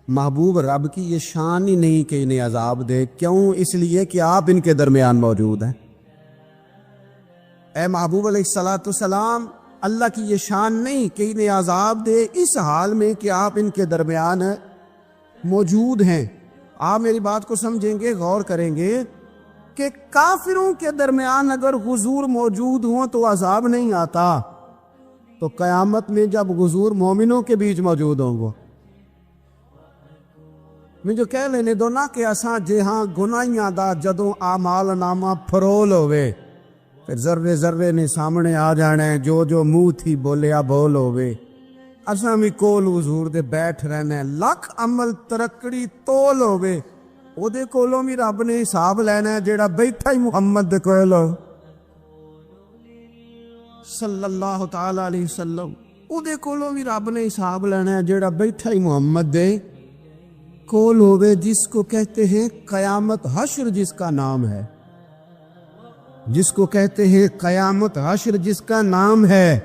محبوب رب کی یہ شان ہی نہیں کہ انہیں عذاب دے، کیوں؟ اس لیے کہ آپ ان کے درمیان موجود ہیں۔ اے محبوب علیہ السلام، اللہ کی یہ شان نہیں کہ انہیں عذاب دے اس حال میں کہ آپ ان کے درمیان موجود ہیں۔ آپ میری بات کو سمجھیں گے، غور کریں گے کہ کافروں کے درمیان اگر حضور موجود ہوں تو عذاب نہیں آتا، تو قیامت میں جب حضور مومنوں کے بیچ موجود ہوں گے، میں جو کہہ لینے دو نا کہ اساں جہاں گناہیاں دا جدوں اعمال نامہ فرول ہوئے، پھر ذرے ذرے نے سامنے آ جانا ہے، جو جو منہ تھی بولیا بول ہوئے، اساں بھی کول حضور دے بیٹھ رہنا ہے، لکھ عمل ترکڑی تول ہوے او دے کولوں بھی رب نے حساب لینا ہے جیڑا بیٹھا ہی محمد دے کول صلی اللہ تعالی علیہ وسلم، او دے کولوں بھی رب نے حساب لینا ہے جیڑا بیٹھا ہی محمد دے کول ہوے، جس کو کہتے ہیں قیامت حشر، جس کا نام ہے، جس کو کہتے ہیں قیامت حشر، جس کا نام ہے۔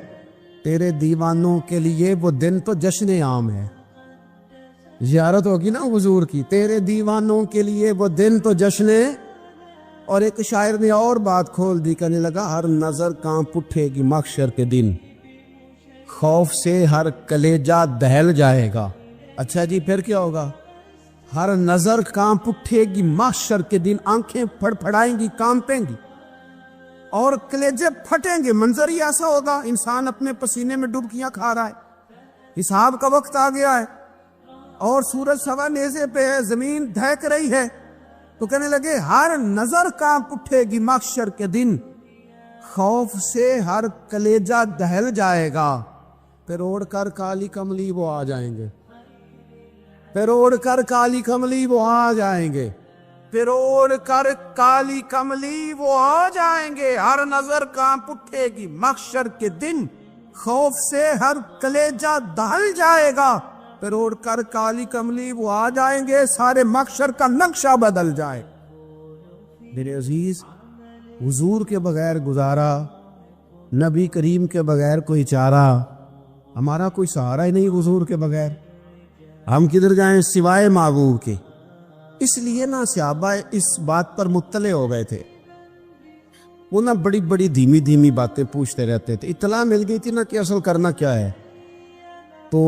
تیرے دیوانوں کے لیے وہ دن تو جشن عام ہے، زیارت ہوگی نا حضور کی، تیرے دیوانوں کے لیے وہ دن تو جشن ہے۔ اور ایک شاعر نے اور بات کھول دی، کہنے لگا ہر نظر کانپ اٹھے گی محشر کے دن، خوف سے ہر کلیجہ دہل جائے گا۔ اچھا جی پھر کیا ہوگا؟ ہر نظر کانپ اٹھے گی محشر کے دن، آنکھیں پھڑ پھڑائیں گی، کانپیں گی اور کلیجے پھٹیں گے۔ منظر ہی ایسا ہوگا، انسان اپنے پسینے میں ڈبکیاں کھا رہا ہے، حساب کا وقت آ گیا ہے اور سورج سوا نیزے پہ ہے، زمین دھڑک رہی ہے، تو کہنے لگے ہر نظر کانپ اٹھے گی محشر کے دن، خوف سے ہر کلیجہ دہل جائے گا۔ پھر اوڑھ کر کالی کملی وہ آ جائیں گے، پھر اوڑھ کر کالی کملی وہ آ جائیں گے، پھر اوڑھ کر کالی کملی وہ آ جائیں گے، ہر نظر کانپ اٹھے گی محشر کے دن، خوف سے ہر کلیجہ دہل جائے گا، پھر اوڑھ کر کالی کملی وہ آ جائیں گے، سارے محشر کا نقشہ بدل جائے۔ میرے عزیز، حضور کے بغیر گزارا، نبی کریم کے بغیر کوئی چارہ، ہمارا کوئی سہارا ہی نہیں حضور کے بغیر، ہم کدھر جائیں سوائے محبوب کے۔ اس لیے نا صحابہ اس بات پر مطلع ہو گئے تھے، وہ نا بڑی بڑی دھیمی دھیمی باتیں پوچھتے رہتے تھے، اطلاع مل گئی تھی نا کہ اصل کرنا کیا ہے۔ تو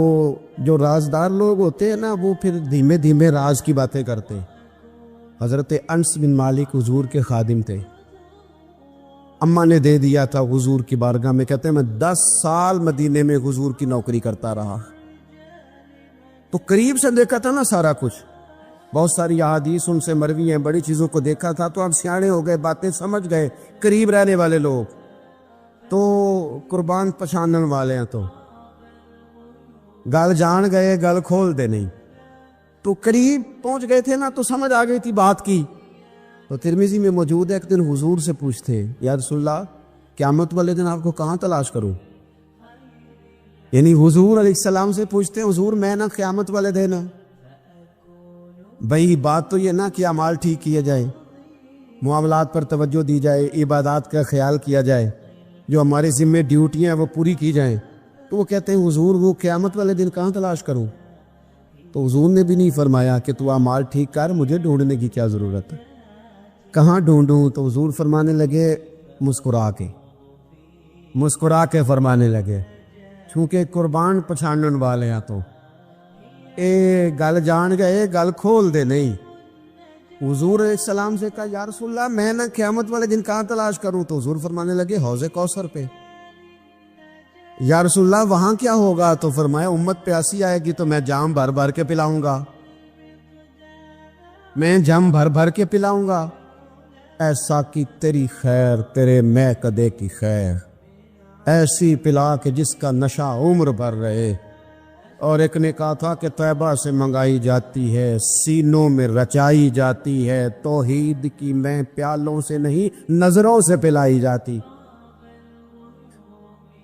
جو رازدار لوگ ہوتے ہیں نا وہ پھر دھیمے دھیمے راز کی باتیں کرتے ہیں۔ حضرت انس بن مالک حضور کے خادم تھے، اماں نے دے دیا تھا حضور کی بارگاہ میں، کہتے ہیں میں 10 سال مدینے میں حضور کی نوکری کرتا رہا، تو قریب سے دیکھا تھا نا سارا کچھ، بہت ساری احادیث ان سے مروی ہیں، بڑی چیزوں کو دیکھا تھا، تو اب سیانے ہو گئے، باتیں سمجھ گئے، قریب رہنے والے لوگ تو قربان پچھانن والے ہیں، تو گل جان گئے، گل کھول دے نہیں، تو قریب پہنچ گئے تھے نا، تو سمجھ آ گئی تھی بات کی۔ تو ترمذی میں موجود ہے، ایک دن حضور سے پوچھتے یا رسول اللہ قیامت والے دن آپ کو کہاں تلاش کروں؟ یعنی حضور علیہ السلام سے پوچھتے ہیں حضور میں نا قیامت والے دن، بھئی بات تو یہ نا کہ اعمال ٹھیک کیے جائیں، معاملات پر توجہ دی جائے، عبادات کا خیال کیا جائے، جو ہمارے ذمہ ڈیوٹیاں ہیں وہ پوری کی جائیں۔ تو وہ کہتے ہیں حضور وہ قیامت والے دن کہاں تلاش کروں؟ تو حضور نے بھی نہیں فرمایا کہ تو اعمال ٹھیک کر، مجھے ڈھونڈنے کی کیا ضرورت ہے، کہاں ڈھونڈوں؟ تو حضور فرمانے لگے مسکرا کے فرمانے لگے، چونکہ قربان پچھانن والے ہیں، تو اے گل جان گئے، گل کھول دے نہیں۔ حضور علیہ السلام سے کہا یا رسول اللہ میں نہ قیامت والے دن کہاں تلاش کروں؟ تو حضور فرمانے لگے حوض کوثر پہ۔ یا رسول اللہ وہاں کیا ہوگا؟ تو فرمایا امت پیاسی آئے گی تو میں جام بھر بھر کے پلاؤں گا، میں جام بھر بھر کے پلاؤں گا۔ ایسا کی تیری خیر تیرے میں کدے کی خیر، ایسی پلا کہ جس کا نشہ عمر بھر رہے۔ اور ایک نے کہا تھا کہ طیبہ سے منگائی جاتی ہے، سینوں میں رچائی جاتی ہے، توحید کی میں پیالوں سے نہیں نظروں سے پلائی جاتی۔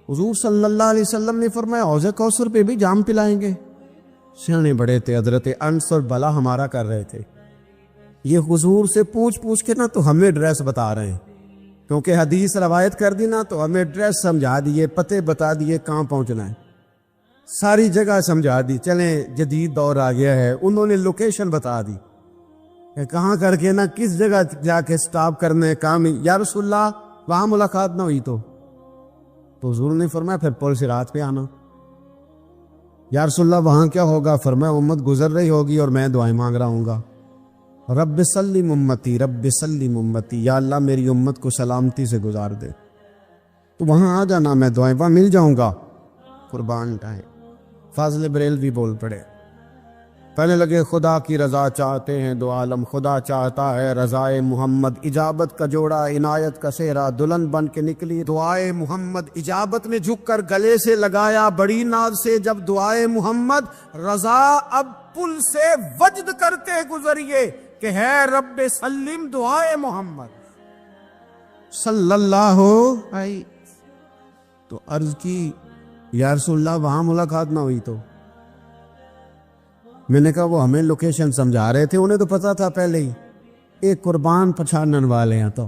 حضور صلی اللہ علیہ وسلم نے فرمایا حوض کوثر پہ بھی جام پلائیں گے؟ سیانے بڑے تھے حضرت انس، اور بلا ہمارا کر رہے تھے، یہ حضور سے پوچھ پوچھ کے نا تو ہمیں ڈریس بتا رہے ہیں، کیونکہ حدیث روایت کر دی نا تو ہمیں ڈریس سمجھا دیے، پتے بتا دیے کہاں پہنچنا ہے، ساری جگہ سمجھا دی۔ چلیں جدید دور آ گیا ہے، انہوں نے لوکیشن بتا دی کہ کہاں کر کے نا کس جگہ جا کے سٹاپ کرنے کام۔ یا رسول اللہ وہاں ملاقات نہ ہوئی تو حضور نے فرمایا پھر پل صراط پہ آنا۔ یا رسول اللہ وہاں کیا ہوگا؟ فرمایا امت گزر رہی ہوگی اور میں دعائیں مانگ رہا ہوں گا، رب سلم امتی رب سلم امتی، یا اللہ میری امت کو سلامتی سے گزار دے، تو وہاں آ جانا، میں دعائیں وہاں مل جاؤں گا۔ قربان ٹائم فاضل بریلوی بول پڑے کہنے لگے خدا کی رضا چاہتے ہیں دو عالم، خدا چاہتا ہے رضائے محمد، اجابت کا جوڑا عنایت کا سہرا دلہن بن کے نکلی دعائے محمد، اجابت نے جھک کر گلے سے لگایا بڑی ناز سے جب دعائے محمد، رضا اب پل سے وجد کرتے گزریے کہ ہے رب سلم دعائے محمد صلی اللہ علیہ۔ تو عرض کی یا رسول اللہ وہاں ملاقات نہ ہوئی تو؟ میں نے کہا وہ ہمیں لوکیشن سمجھا رہے تھے، انہیں تو پتا تھا پہلے ہی، ایک قربان پچھانن والے ہیں تو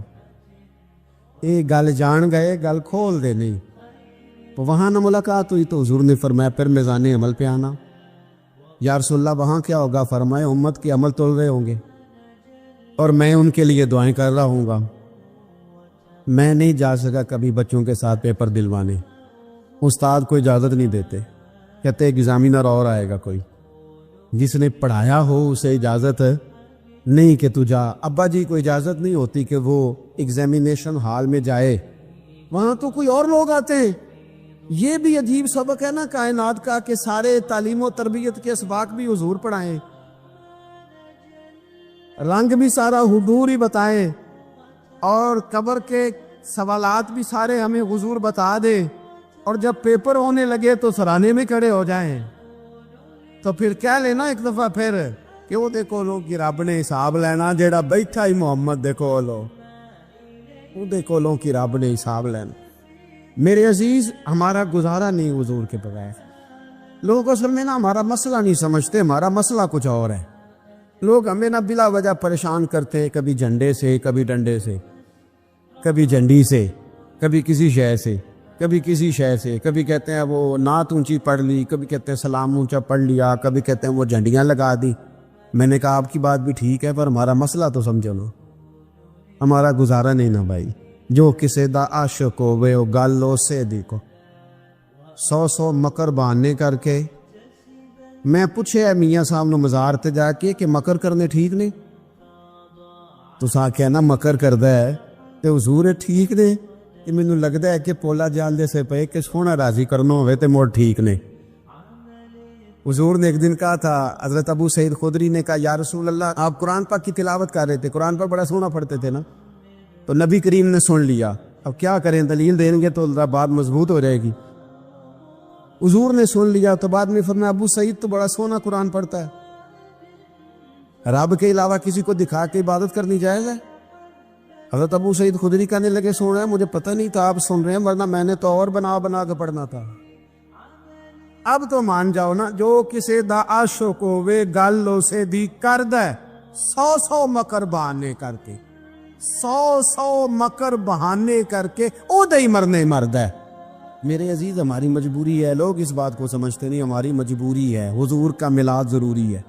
ایک گل جان گئے گل کھول دے نہیں، تو وہاں نہ ملاقات ہوئی تو حضور نے فرمایا پھر میزان عمل پہ آنا۔ یا رسول اللہ وہاں کیا ہوگا؟ فرمائے امت کے عمل تول رہے ہوں گے اور میں ان کے لیے دعائیں کر رہا ہوں گا۔ میں نہیں جا سکا کبھی بچوں کے ساتھ پیپر دلوانے، استاد کو اجازت نہیں دیتے، کہتے ایگزامینر اور آئے گا کوئی، جس نے پڑھایا ہو اسے اجازت نہیں کہ تو جا۔ ابا جی کو اجازت نہیں ہوتی کہ وہ ایگزامینیشن ہال میں جائے، وہاں تو کوئی اور لوگ آتے ہیں۔ یہ بھی عجیب سبق ہے نا کائنات کا کہ سارے تعلیم و تربیت کے اسباق بھی حضور پڑھائیں، رنگ بھی سارا حضور ہی بتائیں، اور قبر کے سوالات بھی سارے ہمیں حضور بتا دے، اور جب پیپر ہونے لگے تو سرانے میں کھڑے ہو جائیں۔ تو پھر کیا لینا ایک دفعہ پھر کہ وہ دیکھو لو کہ رب نے حساب لینا، جیڑا بیٹھا ہی محمد دیکھو لو وہ دیکھو لو کہ رب نے حساب لینا۔ میرے عزیز ہمارا گزارا نہیں حضور کے بغیر۔ لوگ اصل میں نا ہمارا مسئلہ نہیں سمجھتے، ہمارا مسئلہ کچھ اور ہے۔ لوگ ہمیں نہ بلا وجہ پریشان کرتے، کبھی جھنڈے سے، کبھی ڈنڈے سے، کبھی جھنڈی سے، کبھی کسی شے سے، کبھی کسی شے سے، کبھی کہتے ہیں وہ نعت اونچی پڑھ لی، کبھی کہتے ہیں سلام اونچا پڑھ لیا، کبھی کہتے ہیں وہ جھنڈیاں لگا دی۔ میں نے کہا آپ کی بات بھی ٹھیک ہے پر ہمارا مسئلہ تو سمجھو نا، ہمارا گزارا نہیں نا بھائی۔ جو کسے دا عاشق ہوئے وہ گل لو سے دیکھو، 100 مکر بہانے کر کے۔ میں پوچھے میاں صاحب نو مزار تے جا کے کہ مکر کرنے ٹھیک نہیں؟ تو سا کہنا مکر کردا ہے تے حضور ٹھیک نے؟ کہ مینوں لگدا ہے کہ پولا جال دے سے پے کہ سونا راضی کرنا ہوئے تے موڑ ٹھیک نے۔ حضور نے ایک دن کہا تھا، حضرت ابو سعید خدری نے کہا یا رسول اللہ آپ قرآن پاک کی تلاوت کر رہے تھے، قرآن پاک بڑا سونا پڑھتے تھے نا، تو نبی کریم نے سن لیا، اب کیا کریں دلیل دیں گے تو بات مضبوط ہو جائے گی۔ حضور نے سن لیا تو بعد میں فرمایا ابو سعید تو بڑا سونا قرآن پڑھتا ہے، رب کے علاوہ کسی کو دکھا کے عبادت کرنی جائز ہے؟ حضرت ابو سعید خدری کہنے لگے سن رہے ہیں، مجھے پتہ نہیں تھا آپ سن رہے ہیں، ورنہ میں نے تو اور بنا بنا کے پڑھنا تھا۔ اب تو مان جاؤ نا، جو کسے دا عاشق ہوئے گل لو سے دی کرد ہے، 100 مکر بہانے کر کے، 100 مکر بہانے کر کے او دے مرنے مرد ہے۔ میرے عزیز ہماری مجبوری ہے، لوگ اس بات کو سمجھتے نہیں، ہماری مجبوری ہے، حضور کا میلاد ضروری ہے،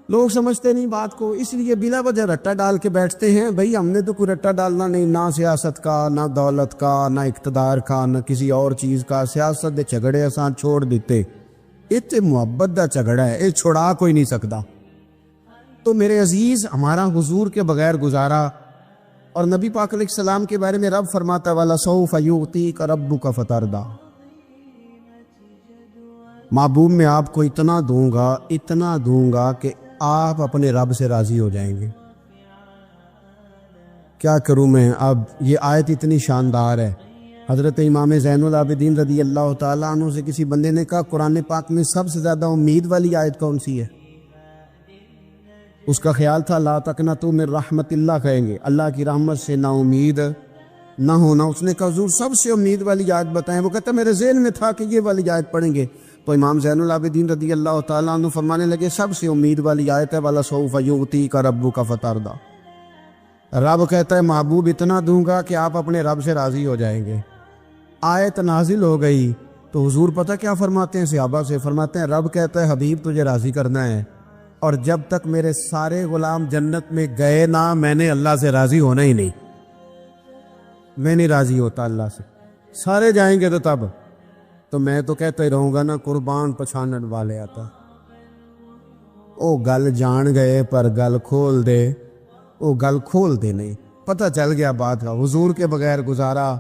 لوگ سمجھتے نہیں بات کو، اس لیے بلا وجہ رٹا ڈال کے بیٹھتے ہیں۔ بھئی ہم نے تو کوئی رٹا ڈالنا نہیں، نہ سیاست کا، نہ دولت کا، نہ اقتدار کا، نہ کسی اور چیز کا۔ سیاست دے جھگڑے آسان چھوڑ دیتے، اتنے محبت دا جھگڑا ہے، یہ چھڑا کوئی نہیں سکتا۔ تو میرے عزیز ہمارا حضور کے بغیر گزارا، اور نبی پاک علیہ السلام کے بارے میں رب فرماتا والا سوف یعطیک ربک فترضی، محبوب میں آپ کو اتنا دوں گا کہ آپ اپنے رب سے راضی ہو جائیں گے۔ کیا کروں میں؟ اب یہ آیت اتنی شاندار ہے۔ حضرت امام زین العابدین رضی اللہ تعالیٰ عنہ سے کسی بندے نے کہا قرآن پاک میں سب سے زیادہ امید والی آیت کون سی ہے؟ اس کا خیال تھا لا تقنطوا من رحمت اللہ، کہیں گے اللہ کی رحمت سے نا امید نہ ہونا۔ اس نے کہا حضور سب سے امید والی آیت بتائیں۔ وہ کہتا میرے ذہن میں تھا کہ یہ والی آیت پڑھیں گے، تو امام زین العابدین رضی اللہ تعالیٰ عنہ فرمانے لگے سب سے امید والی آیت ہے والا سوف یعطیک ربک فترضی، رب کہتا ہے محبوب اتنا دوں گا کہ آپ اپنے رب سے راضی ہو جائیں گے۔ آیت نازل ہو گئی تو حضور پتہ کیا فرماتے ہیں صحابہ سے؟ فرماتے ہیں رب کہتا ہے حبیب تجھے راضی کرنا ہے، اور جب تک میرے سارے غلام جنت میں گئے نہ میں نے اللہ سے راضی ہونا ہی نہیں، میں نہیں راضی ہوتا اللہ سے، سارے جائیں گے تو تب تو میں تو کہتا ہی رہوں گا نا قربان پچھانن والے آتا۔ او گل جان گئے پر گل کھول دے، او گل کھول دے نہیں، پتہ چل گیا بات کا۔ حضور کے بغیر گزارا،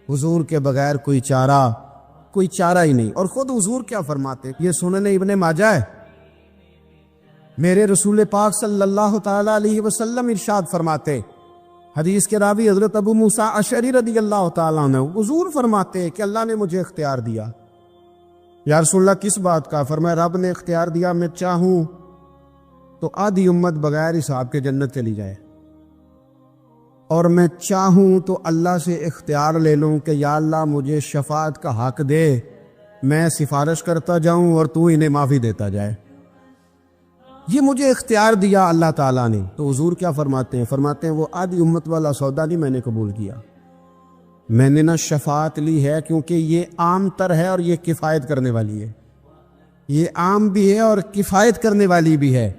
حضور کے بغیر کوئی چارہ ہی نہیں۔ اور خود حضور کیا فرماتے، یہ سنن ابن ماجہ ہے، میرے رسول پاک صلی اللہ تعالی علیہ وسلم ارشاد فرماتے، حدیث کے راوی حضرت ابو موسیٰ اشعری رضی اللہ تعالیٰ عنہ، حضور فرماتے کہ اللہ نے مجھے اختیار دیا۔ یا رسول اللہ کس بات کا؟ فرمایا رب نے اختیار دیا، میں چاہوں تو آدھی امت بغیر حساب کے جنت چلی جائے، اور میں چاہوں تو اللہ سے اختیار لے لوں کہ یا اللہ مجھے شفاعت کا حق دے، میں سفارش کرتا جاؤں اور تو انہیں معافی دیتا جائے۔ یہ مجھے اختیار دیا اللہ تعالیٰ نے۔ تو حضور کیا فرماتے ہیں؟ فرماتے ہیں وہ آدھی امت والا سودا نہیں میں نے قبول کیا، میں نے نہ شفاعت لی ہے، کیونکہ یہ عام تر ہے اور یہ کفایت کرنے والی ہے، یہ عام بھی ہے اور کفایت کرنے والی بھی ہے۔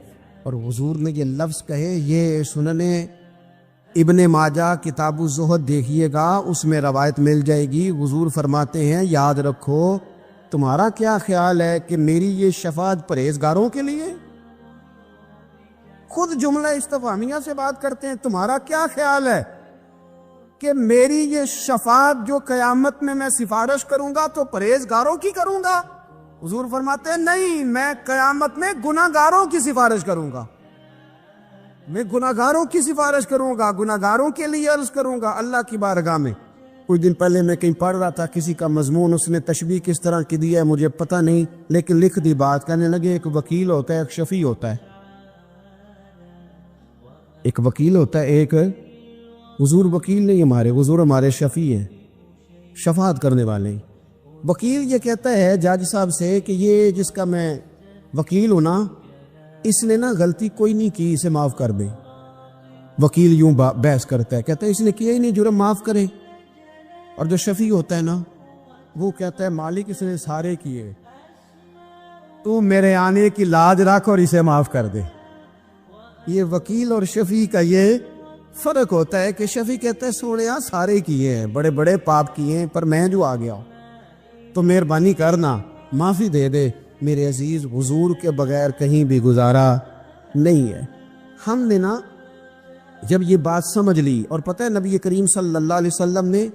اور حضور نے یہ لفظ کہے، یہ سنن ابن ماجہ کتاب الزہد دیکھیے گا، اس میں روایت مل جائے گی۔ حضور فرماتے ہیں یاد رکھو تمہارا کیا خیال ہے کہ میری یہ شفاعت پرہیزگاروں کے لیے؟ خود جملہ استفہامیہ سے بات کرتے ہیں، تمہارا کیا خیال ہے کہ میری یہ شفاعت جو قیامت میں سفارش کروں گا تو پرہیزگاروں کی کروں گا؟ حضور فرماتے ہیں نہیں، میں قیامت میں گناہ گاروں کی سفارش کروں گا، میں گناہ گاروں کی سفارش کروں گا، گناہ گاروں کے لیے عرض کروں گا اللہ کی بارگاہ میں۔ کچھ دن پہلے میں کہیں پڑھ رہا تھا کسی کا مضمون، اس نے تشبیہ کس طرح کی دی ہے مجھے پتہ نہیں، لیکن لکھ دی بات، کہنے لگے ایک وکیل ہوتا ہے، ایک شفیع ہوتا ہے، ایک وکیل ہوتا ہے، ایک حضور وکیل نہیں ہمارے، حضور ہمارے شفیع ہیں، شفاعت کرنے والے ہیں۔ وکیل یہ کہتا ہے جج صاحب سے کہ یہ جس کا میں وکیل ہوں نا، اس نے نا غلطی کوئی نہیں کی، اسے معاف کر دے۔ وکیل یوں بحث کرتا ہے، کہتا ہے اس نے کیا ہی نہیں، جرم معاف کرے۔ اور جو شفیع ہوتا ہے نا، وہ کہتا ہے مالک اس نے سارے کیے، تو میرے آنے کی لاج رکھ اور اسے معاف کر دے۔ یہ وکیل اور شفیع کا یہ فرق ہوتا ہے کہ شفیع کہتا ہے سوڑیا سارے کیے ہیں، بڑے بڑے پاپ کیے ہیں، پر میں جو آ گیا ہوں تو مہربانی کرنا معافی دے دے۔ میرے عزیز حضور کے بغیر کہیں بھی گزارا نہیں ہے۔ ہم نے نا جب یہ بات سمجھ لی، اور پتہ ہے نبی کریم صلی اللہ علیہ وسلم نے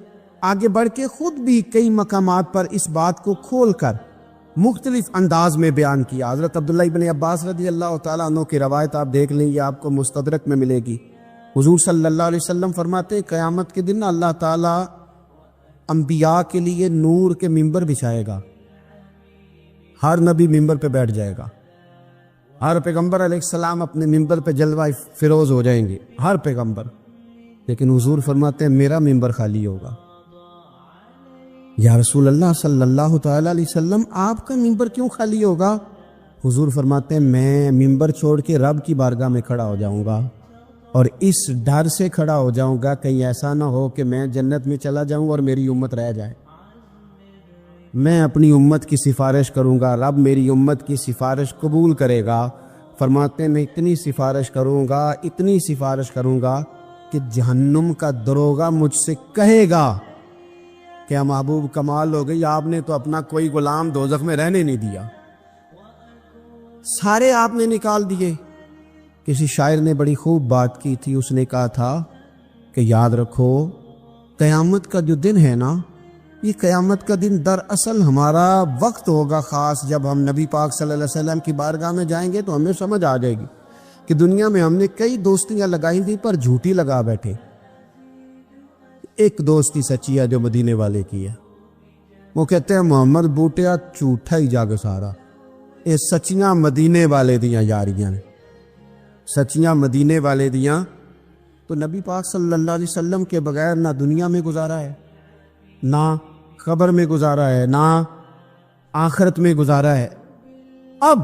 آگے بڑھ کے خود بھی کئی مقامات پر اس بات کو کھول کر مختلف انداز میں بیان کیا۔ حضرت عبداللہ ابن عباس رضی اللہ تعالیٰ عنہ کی روایت آپ دیکھ لیں، یہ آپ کو مستدرک میں ملے گی۔ حضور صلی اللہ علیہ وسلم فرماتے ہیں قیامت کے دن اللہ تعالیٰ انبیاء کے لیے نور کے ممبر بچھائے گا، ہر نبی ممبر پہ بیٹھ جائے گا، ہر پیغمبر علیہ السلام اپنے ممبر پہ جلوہ فروز ہو جائیں گے، ہر پیغمبر۔ لیکن حضور فرماتے ہیں میرا ممبر خالی ہوگا۔ یا رسول اللہ صلی اللہ تعالی علیہ وسلم آپ کا ممبر کیوں خالی ہوگا؟ حضور فرماتے ہیں میں ممبر چھوڑ کے رب کی بارگاہ میں کھڑا ہو جاؤں گا، اور اس ڈر سے کھڑا ہو جاؤں گا کہیں ایسا نہ ہو کہ میں جنت میں چلا جاؤں اور میری امت رہ جائے۔ میں اپنی امت کی سفارش کروں گا، رب میری امت کی سفارش قبول کرے گا۔ فرماتے ہیں میں اتنی سفارش کروں گا، اتنی سفارش کروں گا کہ جہنم کا دروغہ مجھ سے کہے گا کہ محبوب کمال ہو گئی، آپ نے تو اپنا کوئی غلام دوزخ میں رہنے نہیں دیا، سارے آپ نے نکال دیے۔ کسی شاعر نے بڑی خوب بات کی تھی، اس نے کہا تھا کہ یاد رکھو قیامت کا جو دن ہے نا، یہ قیامت کا دن دراصل ہمارا وقت ہوگا خاص، جب ہم نبی پاک صلی اللہ علیہ وسلم کی بارگاہ میں جائیں گے تو ہمیں سمجھ آ جائے گی کہ دنیا میں ہم نے کئی دوستیاں لگائی تھی پر جھوٹی لگا بیٹھے۔ ایک دوستی سچی ہے جو مدینے والے کی ہے، وہ کہتے ہیں محمد بوٹیا جھوٹا ہی جاگ سارا، یہ سچیاں مدینے والے دیاں یاریاں، سچیاں مدینے والے دیاں۔ تو نبی پاک صلی اللہ علیہ وسلم کے بغیر نہ دنیا میں گزارا ہے، نہ قبر میں گزارا ہے، نہ آخرت میں گزارا ہے۔ اب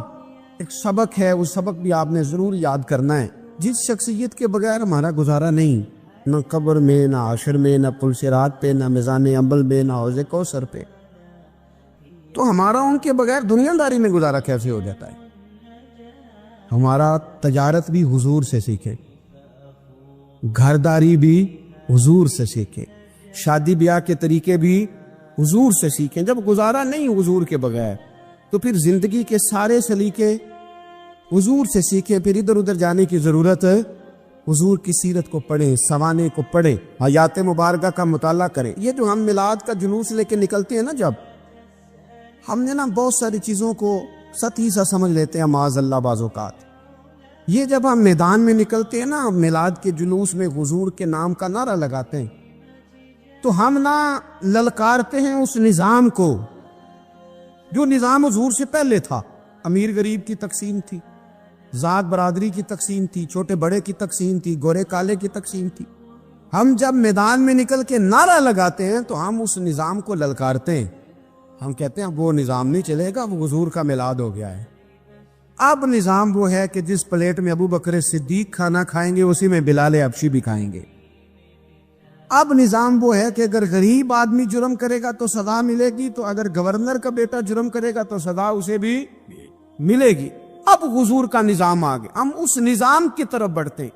ایک سبق ہے، وہ سبق بھی آپ نے ضرور یاد کرنا ہے۔ جس شخصیت کے بغیر ہمارا گزارا نہیں، نہ قبر میں، نہ حشر میں، نہ پل صراط پہ، نہ میزان عمل میں، نہ حوض کوثر پہ، تو ہمارا ان کے بغیر دنیا داری میں گزارا کیسے ہو جاتا ہے؟ ہمارا تجارت بھی حضور سے سیکھے، گھرداری بھی حضور سے سیکھے، شادی بیاہ کے طریقے بھی حضور سے سیکھیں۔ جب گزارا نہیں حضور کے بغیر تو پھر زندگی کے سارے سلیقے حضور سے سیکھیں۔ پھر ادھر ادھر جانے کی ضرورت ہے، حضور کی سیرت کو پڑھیں، سوانے کو پڑھیں، حیات مبارکہ کا مطالعہ کریں۔ یہ جو ہم میلاد کا جلوس لے کے نکلتے ہیں نا، جب ہم نے نا بہت ساری چیزوں کو سطحی سا سمجھ لیتے ہیں معاذ اللہ بعض اوقات، یہ جب ہم میدان میں نکلتے ہیں نا، میلاد کے جلوس میں حضور کے نام کا نعرہ لگاتے ہیں، تو ہم نہ للکارتے ہیں اس نظام کو جو نظام حضور سے پہلے تھا۔ امیر غریب کی تقسیم تھی، ذات برادری کی تقسیم تھی، چھوٹے بڑے کی تقسیم تھی، گورے کالے کی تقسیم تھی۔ ہم جب میدان میں نکل کے نعرہ لگاتے ہیں تو ہم اس نظام کو للکارتے ہیں۔ ہم کہتے ہیں وہ نظام نہیں چلے گا، وہ حضور کا میلاد ہو گیا ہے۔ اب نظام وہ ہے کہ جس پلیٹ میں ابو بکر صدیق کھانا کھائیں گے اسی میں بلال حبشی بھی کھائیں گے۔ اب نظام وہ ہے کہ اگر غریب آدمی جرم کرے گا تو سزا ملے گی، تو اگر گورنر کا بیٹا جرم کرے گا تو سزا اسے بھی ملے گی۔ اب حضور کا نظام آ گیا، ہم اس نظام کی طرف بڑھتے ہیں،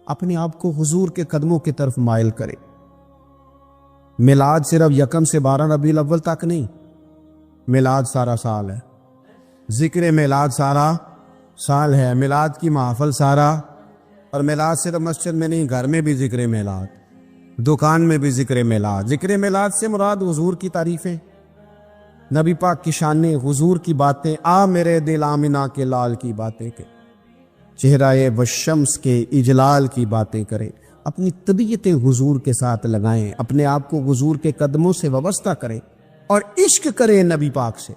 اپنے آپ کو حضور کے قدموں کی طرف مائل کریں۔ میلاد صرف 1 سے 12 ربیع الاول تک نہیں، میلاد سارا سال ہے، ذکر میلاد سارا سال ہے، میلاد کی محفل سارا، اور میلاد صرف مسجد میں نہیں، گھر میں بھی ذکر میلاد، دکان میں بھی ذکر میلاد۔ ذکر میلاد سے مراد حضور کی تعریفیں، نبی پاک کی شانیں، حضور کی باتیں، آ میرے دل آمنہ کے لال کی باتیں کہ چہرہ والشمس کے اجلال کی باتیں کریں، اپنی طبیعتیں حضور کے ساتھ لگائیں، اپنے آپ کو حضور کے قدموں سے وابستہ کریں اور عشق کریں نبی پاک سے۔